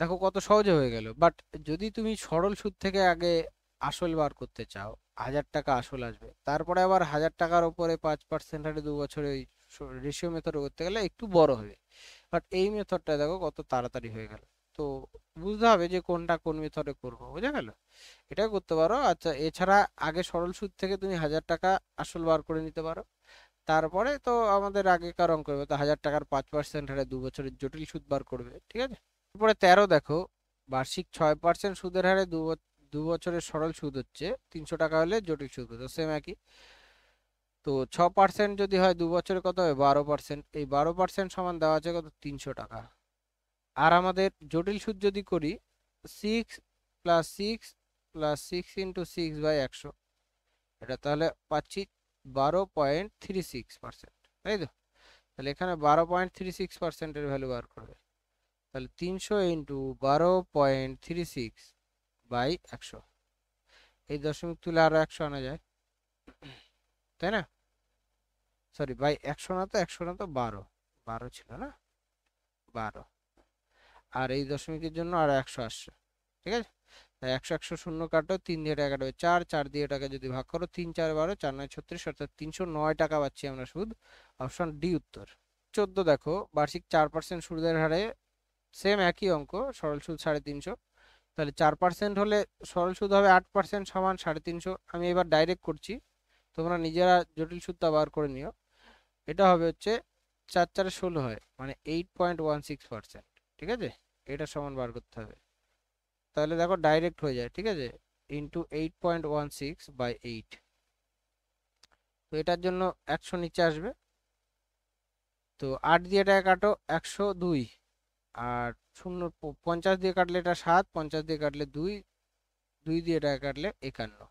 Speaker 1: দেখো কত সহজে হয়ে গেল। বাট যদি তুমি সরল সুদ থেকে আগে আসল বার করতে চাও, 1000 টাকা আসল আসবে, তারপরে আবার 1000 টাকার উপরে 5% হারে 2 বছরে ওই রেশিও মেথড করতে গেলে একটু বড় হবে। বাট এই মেথডটা দেখো কত তাড়াতাড়ি হয়ে গেল। তো বুঝতে হবে যে কোনটা কোন মেথডে করবো, বুঝা গেল। এটা করতে পারো। আচ্ছা, এছাড়া আগে সরল সুদ থেকে তুমি 1000 টাকা আসল বার করে নিতে পারো। তারপরে তো আমাদের আগেকার অঙ্ক হবে, তো 1000 টাকার 5% হারে 2 বছরের জটিল সুদ বার করবে, ঠিক আছে। তারপরে 13 দেখো, বার্ষিক 6% সুদের হারে 2 বছরের সরল সুদ হচ্ছে 300 টাকা, হলে জটিল সুদ তো সেম একই। তো 6% যদি হয় 2 বছরে কত হবে, 12%। এই 12% সমান দেওয়া আছে কত, 300 টাকা। আর আমাদের জটিল সুদ যদি করি, 6 + 6 + 6 × 6/100, এটা তাহলে পাচ্ছি 12.36%, তাই তো। তাহলে এখানে 12.36%-এর ভ্যালু বার করবে। তাহলে 300 ইন্টু 12.36/100, এই দশমিক তুলে আরো 100 আনা যায়, তাই না। সরি বাই 100 না তো, 100 না তো, 12 12 ছিল না, 12। আর এই দশমিকের জন্য আরো 100 আসছে, ঠিক আছে। তাই 100 100 শূন্য কাটো, 3 দিয়ে টাকা কাটবে 4, 4 দিয়ে টাকা যদি ভাগ করো, 3 4 12, 4 9 36, অর্থাৎ 309 টাকা পাচ্ছি আমরা সুদ। অপশন ডি উত্তর। 14 দেখো, বার্ষিক 4% সুদের হারে, সেম একই অঙ্ক, সরল সুদ 350। তাহলে 4% হলে সরল সুদ হবে 8%, সমান 350। আমি এবার ডাইরেক্ট করছি, তোমরা নিজেরা জটিল সুদটা বার করে নিও। এটা হবে হচ্ছে 4 4 16 হয়, মানে 8.16%, ঠিক আছে। এটা সমান বার করতে হবে। তাহলে দেখো ডাইরেক্ট হয়ে যায়, ঠিক আছে, ইন্টু 8.16/8। তো এটার জন্য 100 নিচে আসবে। তো 8 দিয়ে এটা কাটো, 102। আর শূন্য 50 দিয়ে কাটলে এটা 7, 50 দিয়ে কাটলে 2, 2 দিয়ে এটা কাটলে 51।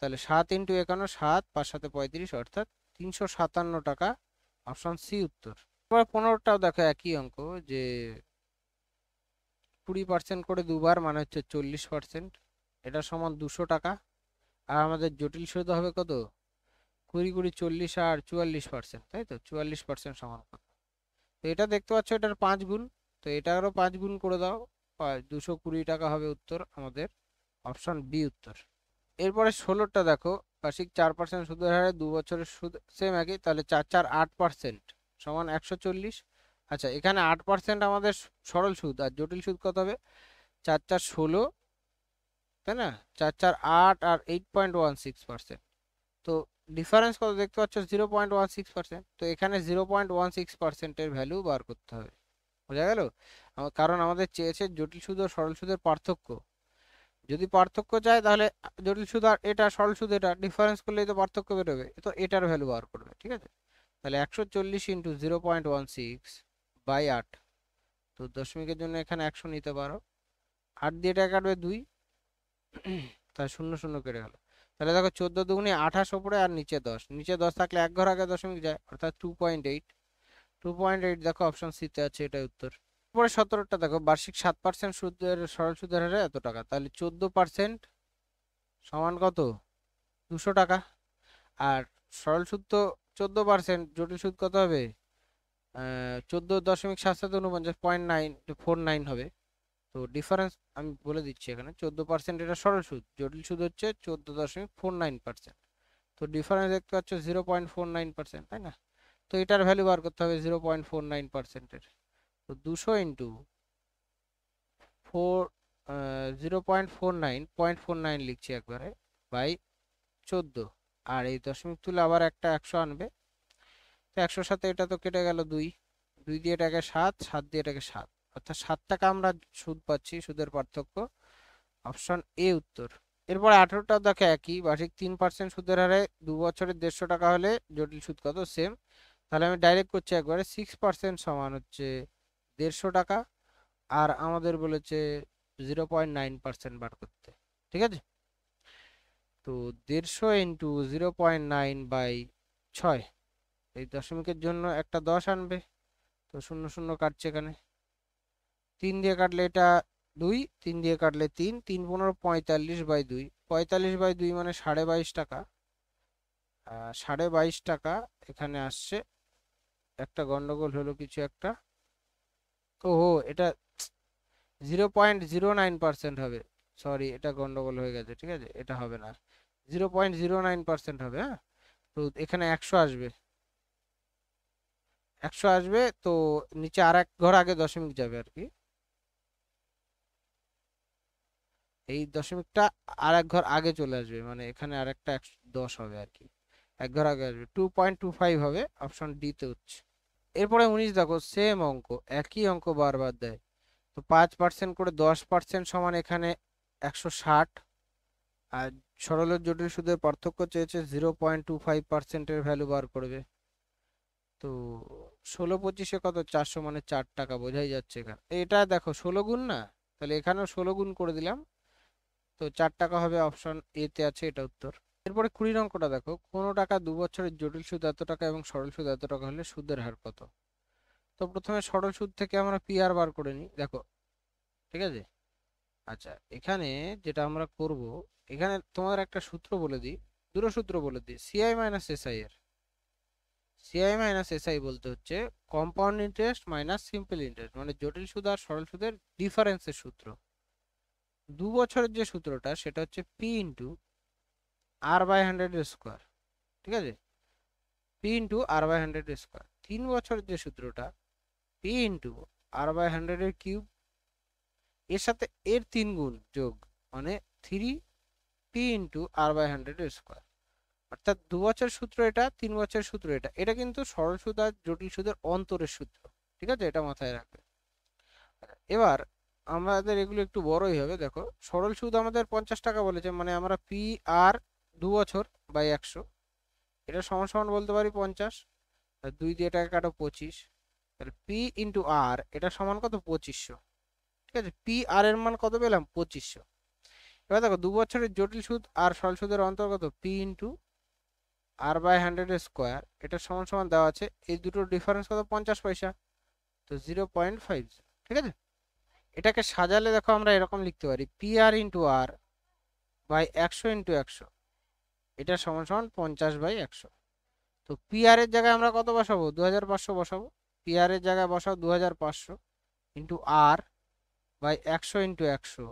Speaker 1: তাহলে 7 ইন্টু 51, 7 5 7 35, অর্থাৎ 357 টাকা। অপশন সি উত্তর। এবার 15টাও দেখো একই অঙ্ক, যে 20% করে দুবার, মানে হচ্ছে 40%। এটা সমান 200 টাকা। আর আমাদের জটিল সুদ হবে কত, 20 20 40 আর 44%, তাই তো। 44% সমান কত, তো এটা দেখতে পাচ্ছ এটার 5 গুণ। তো এটারও 5 গুণ করে দাও, 220 টাকা হবে উত্তর আমাদের। অপশন বি উত্তর। এরপরে 16টা দেখো, বার্ষিক 4% সুদের হারে 2 বছরের সুদ, সেম একই। তাহলে 4 4 8% সমান 140। আচ্ছা, এখানে 8% আমাদের সরল সুদ, আর জটিল সুদ কত হবে, 4 4 16, তাই না। 4 4 8 আর 8.16%। তো ডিফারেন্স কত দেখতে পাচ্ছ, 0.16%। তো এখানে 0.16%-এর ভ্যালু বার করতে হবে, বোঝা গেল। কারণ আমাদের চেয়েছে জটিল সুদ ও সরল সুদের পার্থক্য। যদি পার্থক্য চায় তাহলে জটিল সুদ আর এটা, সরল সুদ এটা, ডিফারেন্স করলেই তো পার্থক্য বেরোবে, তো এটার ভ্যালু বার করবে, ঠিক আছে। তাহলে 140 ইন্টু 0.16/8। তো দশমিকের জন্য এখানে 100 নিতে পারো। 8 দিয়ে টাকা কাটবে 2, তাহলে 0 0 কেটে গেল। তাহলে দেখো 14 দুগুণে 28 ওপরে, আর নিচে 10, নিচে 10 থাকলে এক ঘর আগে দশমিক যায়, অর্থাৎ 2.8। 2.8 দেখো অপশন সিতে আছে, এটাই উত্তর। পরে 17টা দেখো, বার্ষিক 7% সুদের সরল সুদের হারে এত টাকা। তাহলে 14% সমান কত, 200 টাকা। আর সরল সুদ তো 14%, জটিল সুদ কত হবে, 14.7749 হবে। তো ডিফারেন্স আমি বলে দিচ্ছি, এখানে 14% এটা সরল সুদ, জটিল সুদ হচ্ছে 14.49%। তো ডিফারেন্স দেখতে পাচ্ছ 0.49%, তাই না। তো এটার ভ্যালু বার করতে হবে 0.49%-এর। তো 200 ইন্টু 0.49 লিখছি একবারে, বাই 14। আর এই দশমিক তুলে আবার একটা 100 আনবে। তো 100-র সাথে এটা তো কেটে গেল 2, 2 দিয়ে এটাকে 7, 7 দিয়ে এটাকে 7, অর্থাৎ 7 টাকা আমরা সুদ পাচ্ছি, সুদের পার্থক্য। অপশন এ উত্তর। এরপর 18টা দেখে একই, বার্ষিক 3% সুদের হারে 2 বছরের 150 টাকা হলে জটিল সুদ কত, সেম। তাহলে আমি ডাইরেক্ট করছি একবারে, 6% সমান হচ্ছে 150 টাকা। আর আমাদের বলেছে 0.9% বার করতে, ঠিক আছে। তো 150 ইন্টু 0.9/6, এই দশমিকের জন্য একটা 10 আনবে। তো 0 0 কাটছে এখানে, 3 দিয়ে কাটলে এটা 2, 3 দিয়ে কাটলে 3, 3 15 45/2, 45/2 মানে 22.5 টাকা। 22.5 টাকা এখানে আসছে। একটা গন্ডগোল হলো কিছু একটা। ওহো, এটা 0.09% হবে। সরি, এটা গন্ডগোল হয়ে গেছে, ঠিক আছে, এটা হবে না। 0.09% হবে, হ্যাঁ। তো এখানে 100 আসবে, 100 আসবে। তো নিচে আর এক ঘর আগে দশমিক যাবে আর কি। এই দশমিকটা আর এক ঘর আগে চলে আসবে, মানে এখানে আর একটা 110 হবে আর কি। এক ঘর আগে আসবে, 2.25 হবে, অপশন ডি তে হচ্ছে। এরপরে 19 দেখো, সেম অঙ্ক, একই অঙ্ক বারবার দেয়। তো 5% করে 10% সমান এখানে 160। আর সরল ও জটিল সুদের পার্থক্য চেয়েছে, 0.25%-এর ভ্যালু বার করবে। তো 16 25-এ কত, 400 মানে 4 টাকা, বোঝাই যাচ্ছে এখানে। এটা দেখো 16 গুণ না, তাহলে এখানেও 16 গুণ করে দিলাম। তো 4 টাকা হবে, অপশন এ তে আছে, এটা উত্তর। এরপরে 20 অঙ্কটা দেখো, কোনো টাকা 2 বছরের জটিল সুদ এত টাকা এবং সরল সুদ এত টাকা হলে সুদের হার কত। তো প্রথমে সরল সুদ থেকে আমরা পি আর বার করে নিই, দেখো, ঠিক আছে। আচ্ছা, এখানে যেটা আমরা করব, এখানে তোমাদের একটা সূত্র বলে দিই, দুটো সূত্র বলে দিই, সিআই মাইনাস এসআই এর। সিআই মাইনাস এসআই বলতে হচ্ছে compound interest minus simple interest, মানে জটিল সুদ আর সরল সুদের ডিফারেন্সের সূত্র। 2 বছরের যে সূত্রটা সেটা হচ্ছে পি ইন্টু r/100 স্কোয়ার, ঠিক আছে, পি ইন্টু r/100 স্কোয়ার। 3 বছরের যে সূত্রটা পি ইন্টু r/100 এর কিউব, এর সাথে এর 3 গুণ যোগ, মানে 3 পি ইন্টু r/100 স্কোয়ার। অর্থাৎ 2 বছর সূত্র এটা, 3 বছর সূত্র এটা, এটা কিন্তু সরল সুদ আর জটিল সুদের অন্তরের সূত্র, ঠিক আছে, এটা মাথায় রাখবে। এবার আমাদের এগুলো একটু বড়ই হবে, দেখো সরল সুদ আমাদের 50 টাকা বলেছে, মানে আমরা পি আর 2 বছর বাই 100, এটা সমান সমান বলতে পারি 50। 2 দিয়ে এটাকে কাটো 25, তাহলে পি ইন্টু আর এটা সমান কত, 2500, ঠিক আছে। পি আর এর মান কত পেলাম, 2500। এবার দেখো 2 বছরের জটিল সুদ আর সরল সুদের অন্তর্গত পি ইন্টু r/100 স্কোয়ার, এটা সমান সমান দেওয়া আছে, এই দুটোর ডিফারেন্স কত, 50 পয়সা। তো 0.5, ঠিক আছে। এটাকে সাজালে দেখো আমরা এরকম লিখতে পারি, P R into R by 100 into 100, এটা সমান সমান 50/100। তো পি আর এর জায়গায় আমরা কত বসাবো, 2500 বসাবো। পি আর এর জায়গায় বসাও 2500 ইন্টু আর বাই 100 ইন্টু 100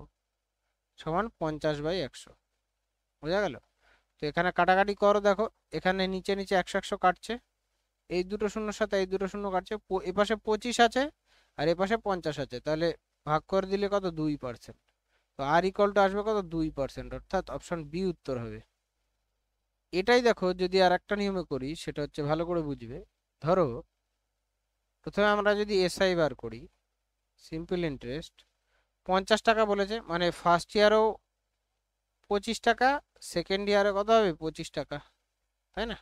Speaker 1: সমান 50/100, বোঝা গেল। তো এখানে কাটাকাটি করো, দেখো এখানে নিচে নিচে 100 100 কাটছে, এই দুটো শূন্যর সাথে এই দুটো শূন্য কাটছে, এপাশে 25 আছে আর এপাশে 50 আছে, তাহলে ভাগ করে দিলে কত, 2%। তো আর ইকুয়াল টু আসবে কত, 2%, অর্থাৎ অপশন বি উত্তর হবে। এটাই দেখো যদি আর একটা নিয়মে করি, সেটা হচ্ছে ভালো করে বুঝবে। ধরো প্রথমে আমরা যদি এসআই বার করি, সিম্পল ইন্টারেস্ট, 50 টাকা বলেছে, মানে ফার্স্ট ইয়ারও 25 টাকা, সেকেন্ড ইয়ারে কত হবে, 25 টাকা, তাই না।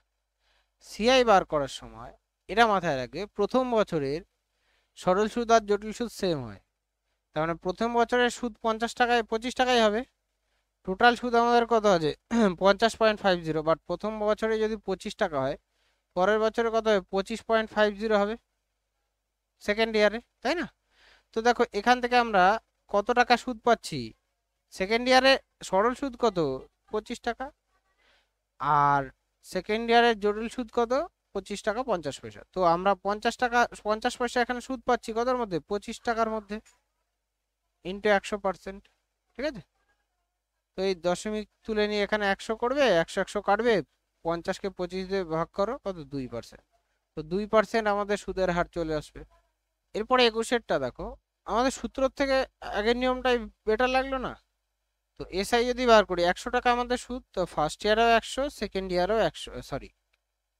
Speaker 1: সিআই বার করার সময় এটা মাথায় রাখবে, প্রথম বছরের সরল সুদ আর জটিল সুদ সেম হয়। তার মানে প্রথম বছরের সুদ 50 টাকায় 25 টাকাই হবে। টোটাল সুদ আমাদের কত আছে, 50.50, বাট প্রথম বছরে যদি 25 টাকা হয়, পরের বছরে কত হবে, 25.50 হবে সেকেন্ড ইয়ারে, তাই না। তো দেখো এখান থেকে আমরা কত টাকা সুদ পাচ্ছি, সেকেন্ড ইয়ারে সরল সুদ কত, 25 টাকা, আর সেকেন্ড ইয়ারের জটিল সুদ কত, 25 টাকা 50 পয়সা। তো আমরা 50 টাকা 50 পয়সা এখানে সুদ পাচ্ছি কতর মধ্যে, 25 টাকার মধ্যে, ইন্টু 100%, ঠিক আছে। তো এই দশমিক তুলে নিয়ে এখানে 100 করবে, 100 100 কাটবে, 50-কে 25 দিয়ে ভাগ করো, কত, 2%। তো 2% আমাদের সুদের হার চলে আসবে। এরপরে 21-এরটা দেখো, আমাদের সূত্র থেকে আগের নিয়মটাই বেটার লাগলো না। তো এসআই যদি বার করি, 100 টাকা আমাদের সুদ, তো ফার্স্ট ইয়ারেও 100, সেকেন্ড ইয়ারেও 100, সরি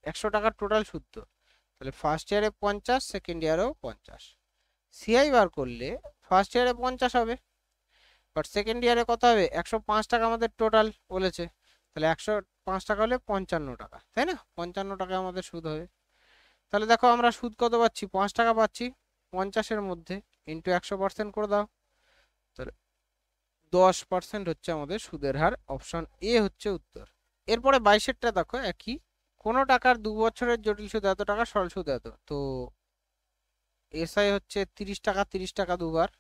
Speaker 1: 100 টাকার টোটাল সুদ। তো তাহলে ফার্স্ট ইয়ারে 50, সেকেন্ড ইয়ারেও 50। সিআই বার করলে ফার্স্ট ইয়ারে 50 হবে, বাট সেকেন্ড ইয়ারে কত হবে, 105 টাকা আমাদের টোটাল বলেছে, তাহলে 105 টাকা হলে 55 টাকা, তাই না, 55 টাকা আমাদের সুদ হবে। তাহলে দেখো আমরা সুদ কত পাচ্ছি, 5 টাকা পাচ্ছি 50-এর মধ্যে, ইন্টু 100% করে দাও, তাহলে 10% হচ্ছে আমাদের সুদের হার, অপশন এ হচ্ছে উত্তর। এরপরে 22-এরটা দেখো একই, কোনো টাকার 2 বছরের জটিল সুদ এত টাকা, সরল সুদ এত। তো এসআই হচ্ছে 30 টাকা 30 টাকা দুবার,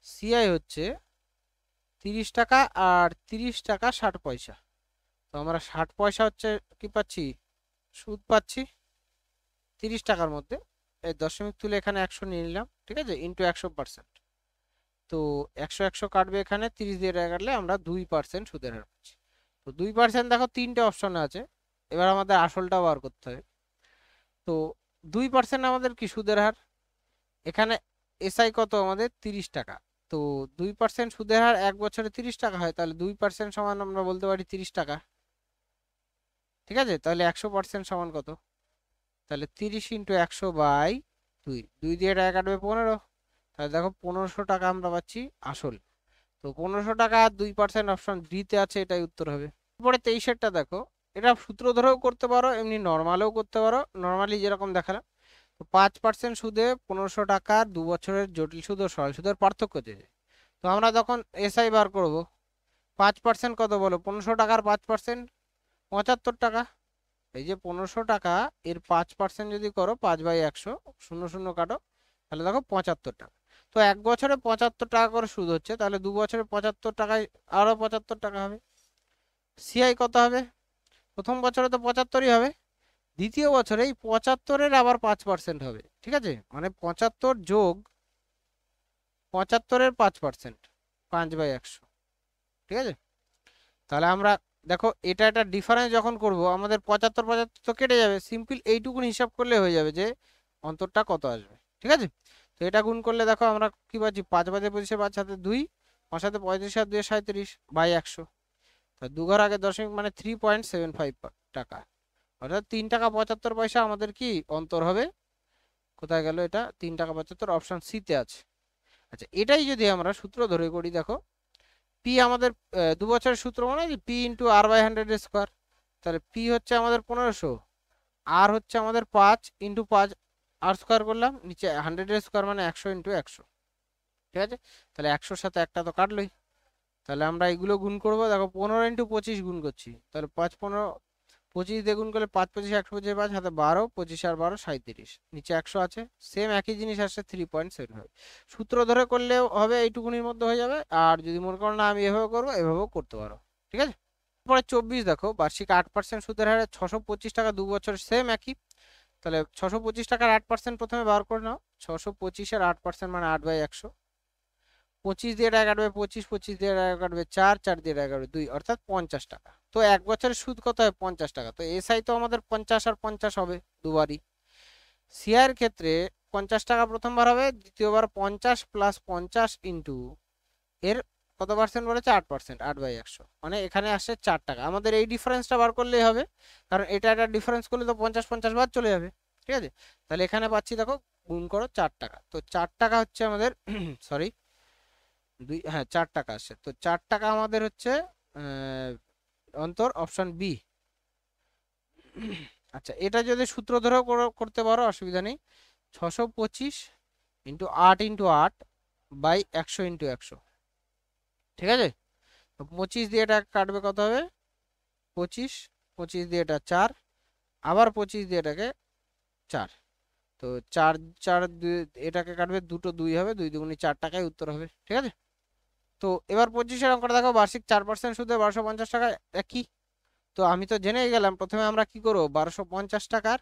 Speaker 1: সিআই হচ্ছে 30 টাকা আর 30 টাকা 60 পয়সা। তো আমরা 60 পয়সা হচ্ছে কি পাচ্ছি, সুদ পাচ্ছি 30 টাকার মধ্যে। এই দশমিক তুলে এখানে 100 নিয়ে নিলাম, ঠিক আছে, ইন্টু 100%। তো 100 কাটবে, এখানে 30 দিয়ে টাকা কাটলে আমরা 2% সুদের হার পাচ্ছি। তো 2% দেখো তিনটে অপশন আছে, এবার আমাদের আসলটা বার করতে হবে। তো 2% আমাদের কি সুদের হার, এখানে এসআই কত আমাদের 30 টাকা। তো 2% সুদের হার 1 বছরে 30 টাকা হয়, তাহলে 2% সমান আমরা বলতে পারি 30 টাকা। ঠিক আছে, তাহলে 100% সমান কত, তাহলে 30 × 100/2, 2 দিয়ে টাকা কাটবে 15, তাহলে দেখো 1500 টাকা আমরা পাচ্ছি আসল। তো 1500 টাকা আর 2% অপশন ডিতে আছে, এটাই উত্তর হবে। তারপরে 23-এরটা দেখো, এটা সূত্র ধরেও করতে পারো, এমনি নর্মালেও করতে পারো, নর্মালি যেরকম দেখালাম। তো 5% সুদে 1500 টাকার 2 বছরের জটিল সুদ ও সরল সুদের পার্থক্য চেয়েছে। তো আমরা যখন এসআই বার করব, 5% কত বলো, 1500 টাকার 5% 75 টাকা। এই যে 1500 টাকা এর 5% যদি করো, 5/100, 00 কাটো, তাহলে দেখো 75 টাকা। তো 1 বছরে 75 টাকা করে সুদ হচ্ছে, তাহলে 2 বছরে 75 টাকায় আরো 75 টাকা হবে। সিআই কত হবে, প্রথম বছরে তো 75ই হবে, দ্বিতীয় বছরে এই 75-এর আবার 5% হবে। ঠিক আছে, মানে 75 যোগ 75-এর 5%, 5/100। ঠিক আছে, তাহলে আমরা দেখো এটা একটা ডিফারেন্স যখন করব, আমাদের 75 75 তো কেটে যাবে, সিম্পল এইটুকুন হিসাব করলে হয়ে যাবে যে অন্তরটা কত আসবে। ঠিক আছে, তো এটা গুণ করলে দেখো আমরা কি পাচ্ছি, 5/25, 5 সাথে 2, 5 সাথে 35, আর 2 37/100। তা দু ঘর আগে দশমিক মানে 3.75 টাকা, অর্থাৎ 3 টাকা 75 পয়সা আমাদের কি অন্তর হবে। কোথায় গেল এটা, 3 টাকা 75, অপশন সিতে আছে। আচ্ছা, এটাই যদি আমরা সূত্র ধরে করি, দেখো পি আমাদের 2 বছরের সূত্র মানে পি ইন্টু r/100 স্কোয়ার। তাহলে পি হচ্ছে আমাদের 1500, আর হচ্ছে আমাদের 5 × 5 আর স্কোয়ার করলাম, নিচে 100 স্কোয়ার মানে 100 × 100। ঠিক আছে, তাহলে 100-র সাথে একটা তো কাটলোই, তাহলে আমরা এগুলো গুণ করব। দেখো 15 × 25 গুণ করছি, তাহলে 5 15 25 দিয়ে গুণ করলে 5 25 125 5 হাতে 12, 25 আর 12 37, নিচে 100 আছে, সেম একই জিনিস আসছে 3.75। সূত্র ধরে করলেও হবে, এইটুকুনির মধ্যে হয়ে যাবে। আর যদি মনে করো না আমি এভাবে করবো, এভাবেও করতে পারো। ঠিক আছে, পরে 24 দেখো, বার্ষিক 8% সুদের হারে 625 টাকা 2 বছর, সেম একই। তাহলে 625 টাকার 8% প্রথমে বার করে নাও, 625-এর 8% মানে 8/100। 25 দিয়ে টাকা কাটবে 25, 25 দিয়ে টাকা কাটবে 4, 4 দিয়ে টাকা কাটবে 2, অর্থাৎ 50 টাকা। তো 1 বছরের সুদ কত হয়, 50 টাকা। তো এসআই তো আমাদের 50 আর 50 হবে দুবারই। সিআইয়ের ক্ষেত্রে 50 টাকা প্রথমবার হবে, দ্বিতীয়বার 50 প্লাস 50 ইন্টু এর কত পার্সেন্ট বলেছে, 8%, 8/100, মানে এখানে আসছে 4 টাকা। আমাদের এই ডিফারেন্সটা বার করলেই হবে, কারণ এটা একটা ডিফারেন্স করলে তো 50 50 বাদ চলে যাবে। ঠিক আছে, তাহলে এখানে পাচ্ছি দেখো, গুণ করো 4 টাকা। তো 4 টাকা হচ্ছে আমাদের সরি, হ্যাঁ 4 টাকা আসছে। তো 4 টাকা আমাদের হচ্ছে অন্তর, অপশন বি। আচ্ছা, এটা যদি সূত্র ধরেও করতে পারো, অসুবিধা নেই। 625 × 8 × 8/100 ঠিক আছে, তো 25 দিয়ে এটা কাটবে, কত হবে 25, 25 দিয়ে এটা 4, আবার 25 দিয়ে এটাকে 4। তো 4 4 এটাকে কাটবে, দুটো 2 হবে, 2 2 4 টাকায় উত্তর হবে। ঠিক আছে, তো এবার 25-এর অঙ্কটা দেখো, বার্ষিক 4% সুদে 1250 টাকা, একই। তো আমি তো জেনেই গেলাম, প্রথমে আমরা কি করবো, 1250 টাকার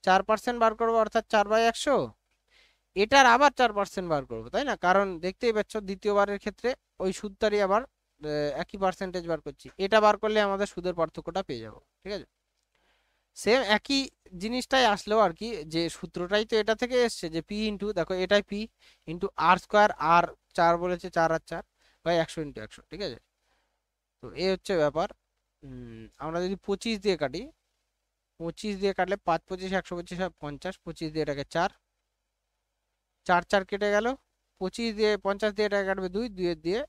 Speaker 1: 4% বার করবো, অর্থাৎ 4/100। এটার আবার 4% বার করবো, তাই না, কারণ দেখতেই পাচ্ছ দ্বিতীয়বারের ক্ষেত্রে ওই সুদটারই আবার একই পার্সেন্টেজ বার করছি। এটা বার করলে আমাদের সুদের পার্থক্যটা পেয়ে যাবো। ঠিক আছে, সেম একই জিনিসটাই আসলেও আর কি, যে সূত্রটাই তো এটা থেকে এসছে, যে পি ইন্টু, দেখো এটাই পি ইন্টু আর স্কোয়ার, আর 4 বলেছে, 4 আর 4 বাই 100 × 100। ঠিক আছে, তো এই হচ্ছে ব্যাপার। আমরা যদি 25 দিয়ে কাটি, 25 দিয়ে কাটলে 5 25 125 আর 50, 25 দিয়ে এটাকে 4, 4 4 কেটে গেল, 25 দিয়ে 50 দিয়ে এটাকে কাটবে 2, 2 দিয়ে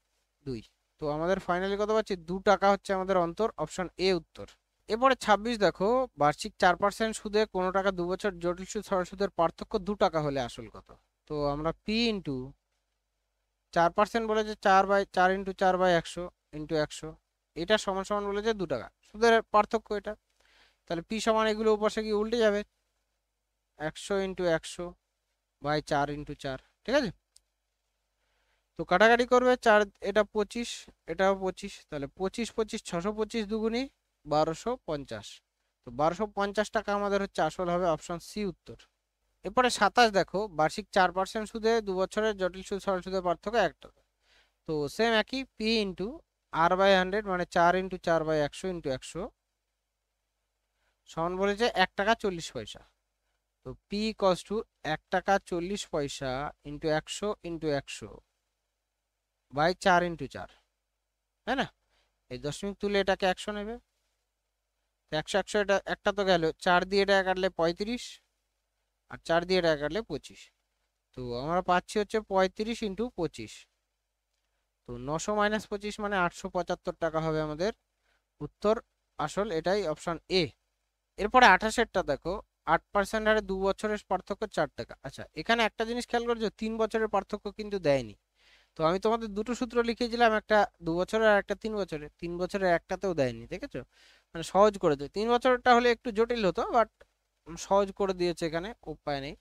Speaker 1: 2। তো আমাদের ফাইনালি কত পাচ্ছি, 2 টাকা হচ্ছে আমাদের অন্তর, অপশন এ উত্তর। এরপরে 26 দেখো, বার্ষিক 4% সুদে 15 টাকা 2 বছর জটিল সুদ সরল সুদের পার্থক্য 2 টাকা হলে আসল কত। তো আমরা পি ইন্টু 4% বলেছে, 4/4 × 4/100 ইন্টু 100, এটা সমান সমান বলেছে 2 টাকা, সুদের পার্থক্য এটা। তাহলে পি সমান এগুলো উপাশে কি উল্টে যাবে, 100 × 100/4 × 4। ঠিক আছে, তো কাটাকাটি করবে চার, এটা 25, এটাও 25, তাহলে 25 25 625 দুগুনি 1250। তো 1250 টাকা আমাদের হচ্ছে আসল হবে, অপশন সি উত্তর। এরপরে 27 দেখো, বার্ষিক 4% সুদে 2 বছরের জটিল সুদ সরল সুদের পার্থক্য 1 টাকা। তো সেম একই, পি ইন্টু r/100 মানে 4 × 4/100 × 100 সমান বলেছে 1 টাকা 40 পয়সা। তো পি ইকস টু 1 টাকা 40 পয়সা ইন্টু 100 × 100 বাই 4 × 4, তাই না? এই দশমিক তুলে এটাকে 100 নেবে। 100 100, এটা একটা তো গেল, 4 দিয়ে এটা কাটলে 35, আর 4 দিয়ে এটা কাটলে 25। তো আমরা পাচ্ছি হচ্ছে 35 × 25। তো 900 - 25 মানে 875 টাকা হবে আমাদের উত্তর আসল, এটাই অপশন এ। এরপরে 28-এরটা দেখো, 8% হারে 2 বছরের পার্থক্য 4 টাকা। আচ্ছা, এখানে একটা জিনিস খেয়াল করছো, 3 বছরের পার্থক্য কিন্তু দেয়নি। তো আমি তোমাদের দুটো সূত্র লিখেছিলাম, একটা 2 বছরের আর একটা 3 বছরের। 3 বছরের একটাতেও দেয়নি, দেখেছো? মানে সহজ করে দেয়। 3 বছরটা হলে একটু জটিল হতো, বাট সহজ করে দিয়েছে এখানে, উপায় নেই।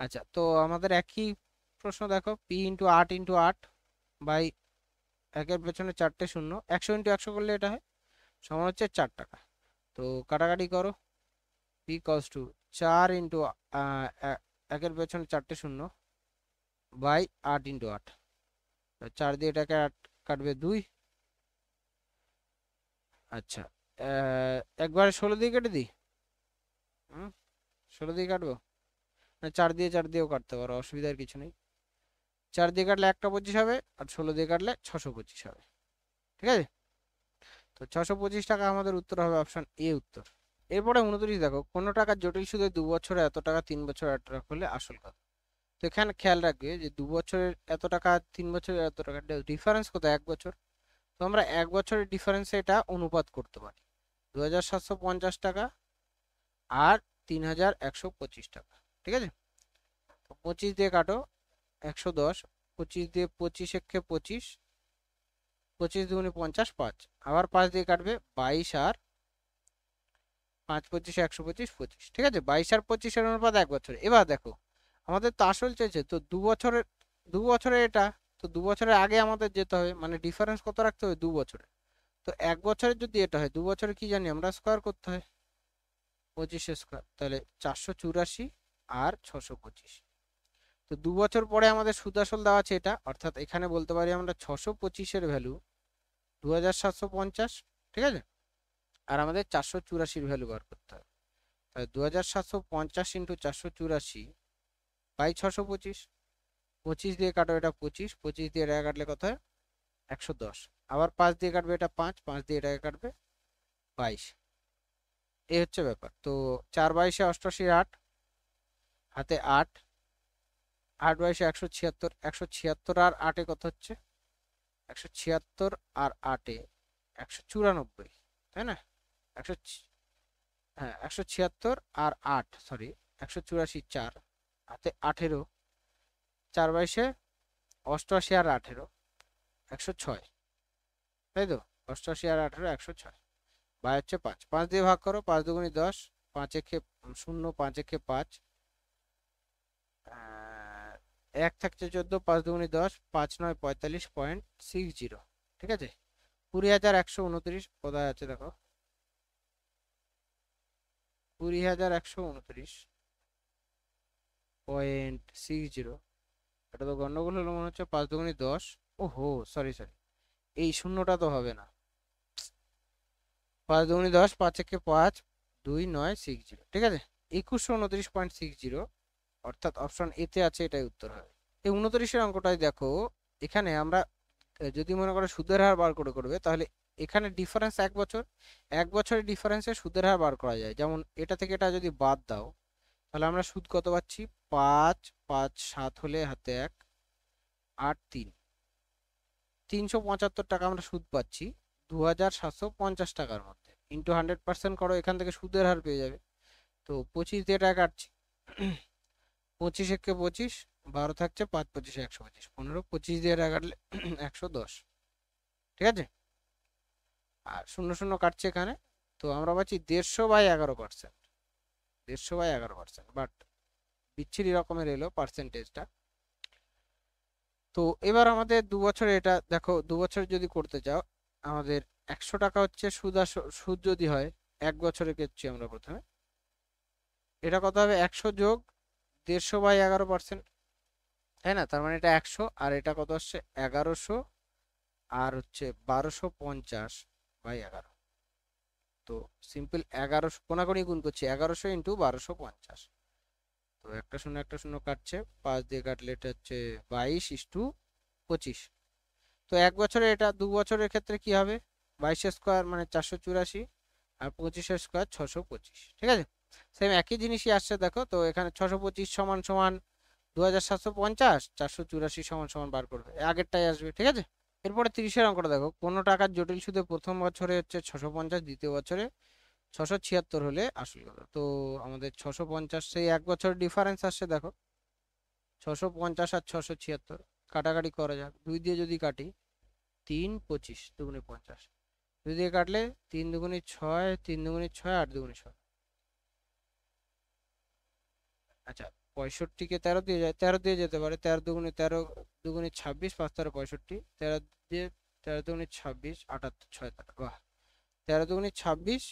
Speaker 1: আচ্ছা, তো আমাদের একই প্রশ্ন দেখো, পি ইন্টু 8 × 8 বাই একের পেছনে 4টে শূন্য, 100 × 100 করলে এটা হয়, সমান হচ্ছে 4 টাকা। তো কাটাকাটি করো, পি কস টু 4 × একের পেছনে 4টে শূন্য বাই 8 × 8। 4 দিয়ে এটাকে 8 কাটবে 2। আচ্ছা, একবারে 16 দিয়ে কেটে দিই। 16 দিয়ে কাটবো না, 4 দিয়ে 4 দিয়েও কাটতে পারো, অসুবিধার কিছু নেই। 4 দিয়ে কাটলে 1 টা 25 হবে, আর 16 দিয়ে কাটলে 625 হবে। ঠিক আছে? তো 625 টাকা আমাদের উত্তর হবে, অপশন এ উত্তর। এরপরে 29 দেখো, কোনো টাকার জটিল সুদে 2 বছরে এত টাকা, 3 বছরে এত টাকা হলে আসল কত? তো এখানে খেয়াল রাখবে যে 2 বছরের এত টাকা, 3 বছরের এত টাকা, ডিফারেন্স কত? 1 বছর। তো আমরা 1 বছরের ডিফারেন্সে এটা অনুপাত করতে পারি, 2750 টাকা আর 3125 টাকা। ঠিক আছে? তো 25 দিয়ে কাটো, 110, 25 দিয়ে 25 একে 25, 25 দুগুণে 50, 5, আবার 5 দিয়ে কাটবে 22, আর 5 25 125 25। ঠিক আছে? 22 আর 25-এর অনুপাত 1 বছর। এবার দেখো, আমাদের তো আসল চেয়েছে, তো 2 বছরের, 2 বছরের এটা, তো 2 বছরের আগে আমাদের যেতে হবে, মানে ডিফারেন্স কত রাখতে হবে? 2 বছরে। তো 1 বছরের যদি এটা হয়, 2 বছরে কি জানি আমরা, স্কোয়ার করতে হয়, 25 স্কোয়ার, তাহলে 484 আর 625। তো 2 বছর পরে আমাদের সুদ আসল দেওয়া আছে এটা, অর্থাৎ এখানে বলতে পারি আমরা 625-এর ভ্যালু 2750। ঠিক আছে? আর আমাদের 484-র ভ্যালু বার করতে হবে। তাহলে 2750 × 484 বাই 625। 25 দিয়ে কাটো, এটা 25, 25 দিয়ে এটা কাটলে কত হয়? 110। আবার 5 দিয়ে কাটবে, এটা 5, 5 দিয়ে এটাকে কাটবে 22। এই হচ্ছে ব্যাপার। তো 4 22 88, 8 হাতে 8, 8 22 176, 176 আর 8-এ কত হচ্ছে? 176 আর 8-এ 194, তাই না? 100, হ্যাঁ 176 আর 8, সরি 184, 4 হাতে 18, 4 22 88 আর 18, 106, তাই তো? 88 আর 18 106, বাই হচ্ছে 5। 5 দিয়ে ভাগ করো, 5 দুগুণি 10, 5 একে 0, 5 একে 5, 1 থাকছে 14, 5 দুগুণি 10, 5 9 45.60। ঠিক আছে? 20,129 কোথায় আছে দেখো, 20,129.60। এটা তো গন্ডগোল হলো মনে হচ্ছে, 5 দুগুণি 10, ওহো সরি সরি, এই শূন্যটা তো হবে না। 5 দুগুণি 10, 5 একে 5, 2960। ঠিক আছে? 2129.60, অর্থাৎ অপশন এতে আছে, এটাই উত্তর হবে। এই 29-এর অঙ্কটাই দেখো, এখানে আমরা যদি মনে করো সুদের হার বার করে করবে, তাহলে এখানে ডিফারেন্স 1 বছর, 1 বছরের ডিফারেন্সে সুদের হার বার করা যায়। যেমন এটা থেকে এটা যদি বাদ দাও, তাহলে আমরা সুদ কত পাচ্ছি? 5 5 7 হলে হাতে 1, 8 3, 375 টাকা আমরা সুদ পাচ্ছি 2750 টাকার মধ্যে। ইন্টু 100% করো, এখান থেকে সুদের হার পেয়ে যাবে। তো 25 দিয়ে টাকা কাটছি, 25 একে 25, 12 থাকছে, 5 25 125, 15, 25 দিয়ে টাকা কাটলে 110। ঠিক আছে? আর 0 0 কাটছে এখানে, তো আমরা পাচ্ছি 150/11%, 150/11%, বাট বিচ্ছিরি রকমের এলো পার্সেন্টেজটা। তো এবার আমাদের 2 বছরে এটা দেখো, 2 বছর যদি করতে চাও, আমাদের 100 টাকা হচ্ছে সুদ যদি হয় 1 বছরে করছি আমরা প্রথমে, এটা কত হবে? 100 যোগ 150/11%, তাই না? তার মানে এটা 100, আর এটা কত আসছে? 1100, আর হচ্ছে 1250/11। তো সিম্পল 1100 কোনাকুনি গুণ করছি, 1100 ইন্টু 1250। তো একটা শূন্য একটা শূন্য কাটছে, 5 দিয়ে কাটলে এটা হচ্ছে 22:25। তো 1 বছরে এটা, 2 বছরের ক্ষেত্রে কি হবে? 22 স্কোয়ার মানে 484, আর 25 স্কোয়ার 625, ঠিক আছে? সেম একই জিনিসই আসছে দেখো। তো এখানে 625 সমান সমান 2750, 484 সমান সমান বার করবে, আগেরটাই আসবে, ঠিক আছে? এরপরে 30-এর অঙ্কটা দেখো, কোনো টাকার জটিল সুদে প্রথম বছরে হচ্ছে 650, দ্বিতীয় বছরে 676 হলে আসল কত? তো আমাদের 650, সেই 1 বছর ডিফারেন্স আসছে দেখো, 650 আর 676, কাটাকাটি করা যাক, 2 দিয়ে যদি কাটি, 3 25 দুগুণে 50, 2 দিয়ে কাটলে 3 দুগুণে 6, 3 দুগুণে 6, 8 দুগুণে 6। আচ্ছা, 65-কে 13 দিয়ে যায়, 13 দিয়ে যেতে পারে, 13 দুগুণে 13, দুগুণে 26, 5 13 65, 13 দিয়ে, 13 দুগুণে 26, 78, 6 13, বাহ। 13 দুগুণে 26,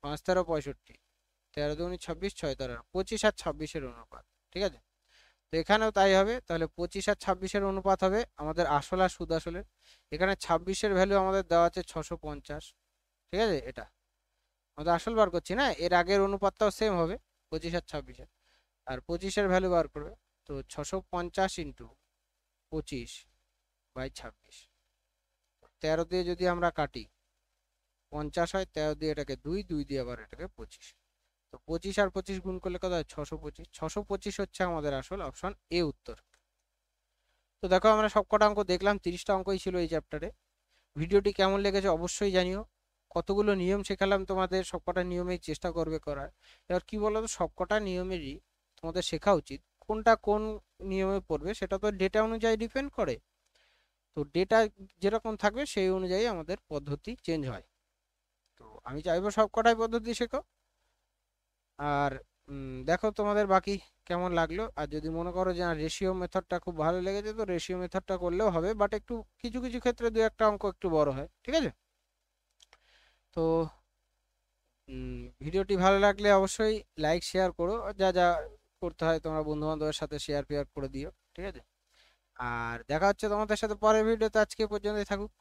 Speaker 1: 5 13 65, 13 দুগুণে 26, 6 13, 25 আর 26-এর অনুপাত, ঠিক আছে? তো এখানেও তাই হবে, তাহলে 25 আর 26-এর অনুপাত হবে আমাদের আসল আর সুদ আসলের। এখানে 26-এর ভ্যালু আমাদের দেওয়া আছে 650, ঠিক আছে? এটা আমাদের আসল বার করছি না, এর আগের অনুপাতটাও সেম হবে 25 আর 26-এর, আর 25-এর ভ্যালু বার করবে। তো 650 ইন্টু 25/26, 13 দিয়ে যদি আমরা কাটি 50 হয়, 13 দিয়ে এটাকে 2, 2 দিয়ে আবার এটাকে 25। তো 25 আর 25 গুণ করলে কত হয়? 625। 625 হচ্ছে আমাদের আসল, অপশন এ উত্তর। তো দেখো আমরা সবকটা অঙ্ক দেখলাম, 30টা অঙ্কই ছিল এই চ্যাপ্টারে। ভিডিওটি কেমন লেগেছে অবশ্যই জানিও। কতগুলো নিয়ম শেখালাম তোমাদের, সবকটা নিয়মেই চেষ্টা করবে করার। এবার কি বলতো, সবকটা নিয়মেরই তোমাদের শেখা উচিত, কোনটা কোন নিয়মে পড়বে সেটা তো ডেটা অনুযায়ী ডিপেন্ড করে। তো ডেটা যেরকম থাকবে সেই অনুযায়ী আমাদের পদ্ধতি চেঞ্জ হয়। তো আমি চাইবো সবকটাই পদ্ধতি শেখো। আর দেখো তোমাদের বাকি কেমন লাগলো। আর যদি মনে করো যে রেশিও মেথডটা খুব ভালো লেগেছে, তো রেশিও মেথডটা করলেও হবে, বাট একটু কিছু কিছু ক্ষেত্রে দু একটা অঙ্ক একটু বড় হয়, ঠিক আছে? তো ভিডিওটি ভালো লাগলে অবশ্যই লাইক শেয়ার করো, যা যা করতে হয় তোমরা বন্ধু বান্ধবের সাথে শেয়ার পেয়ার করে দিও, ঠিক আছে? আর দেখা হচ্ছে তোমাদের সাথে পরের ভিডিওতে, আজকে পর্যন্তই থাকুক।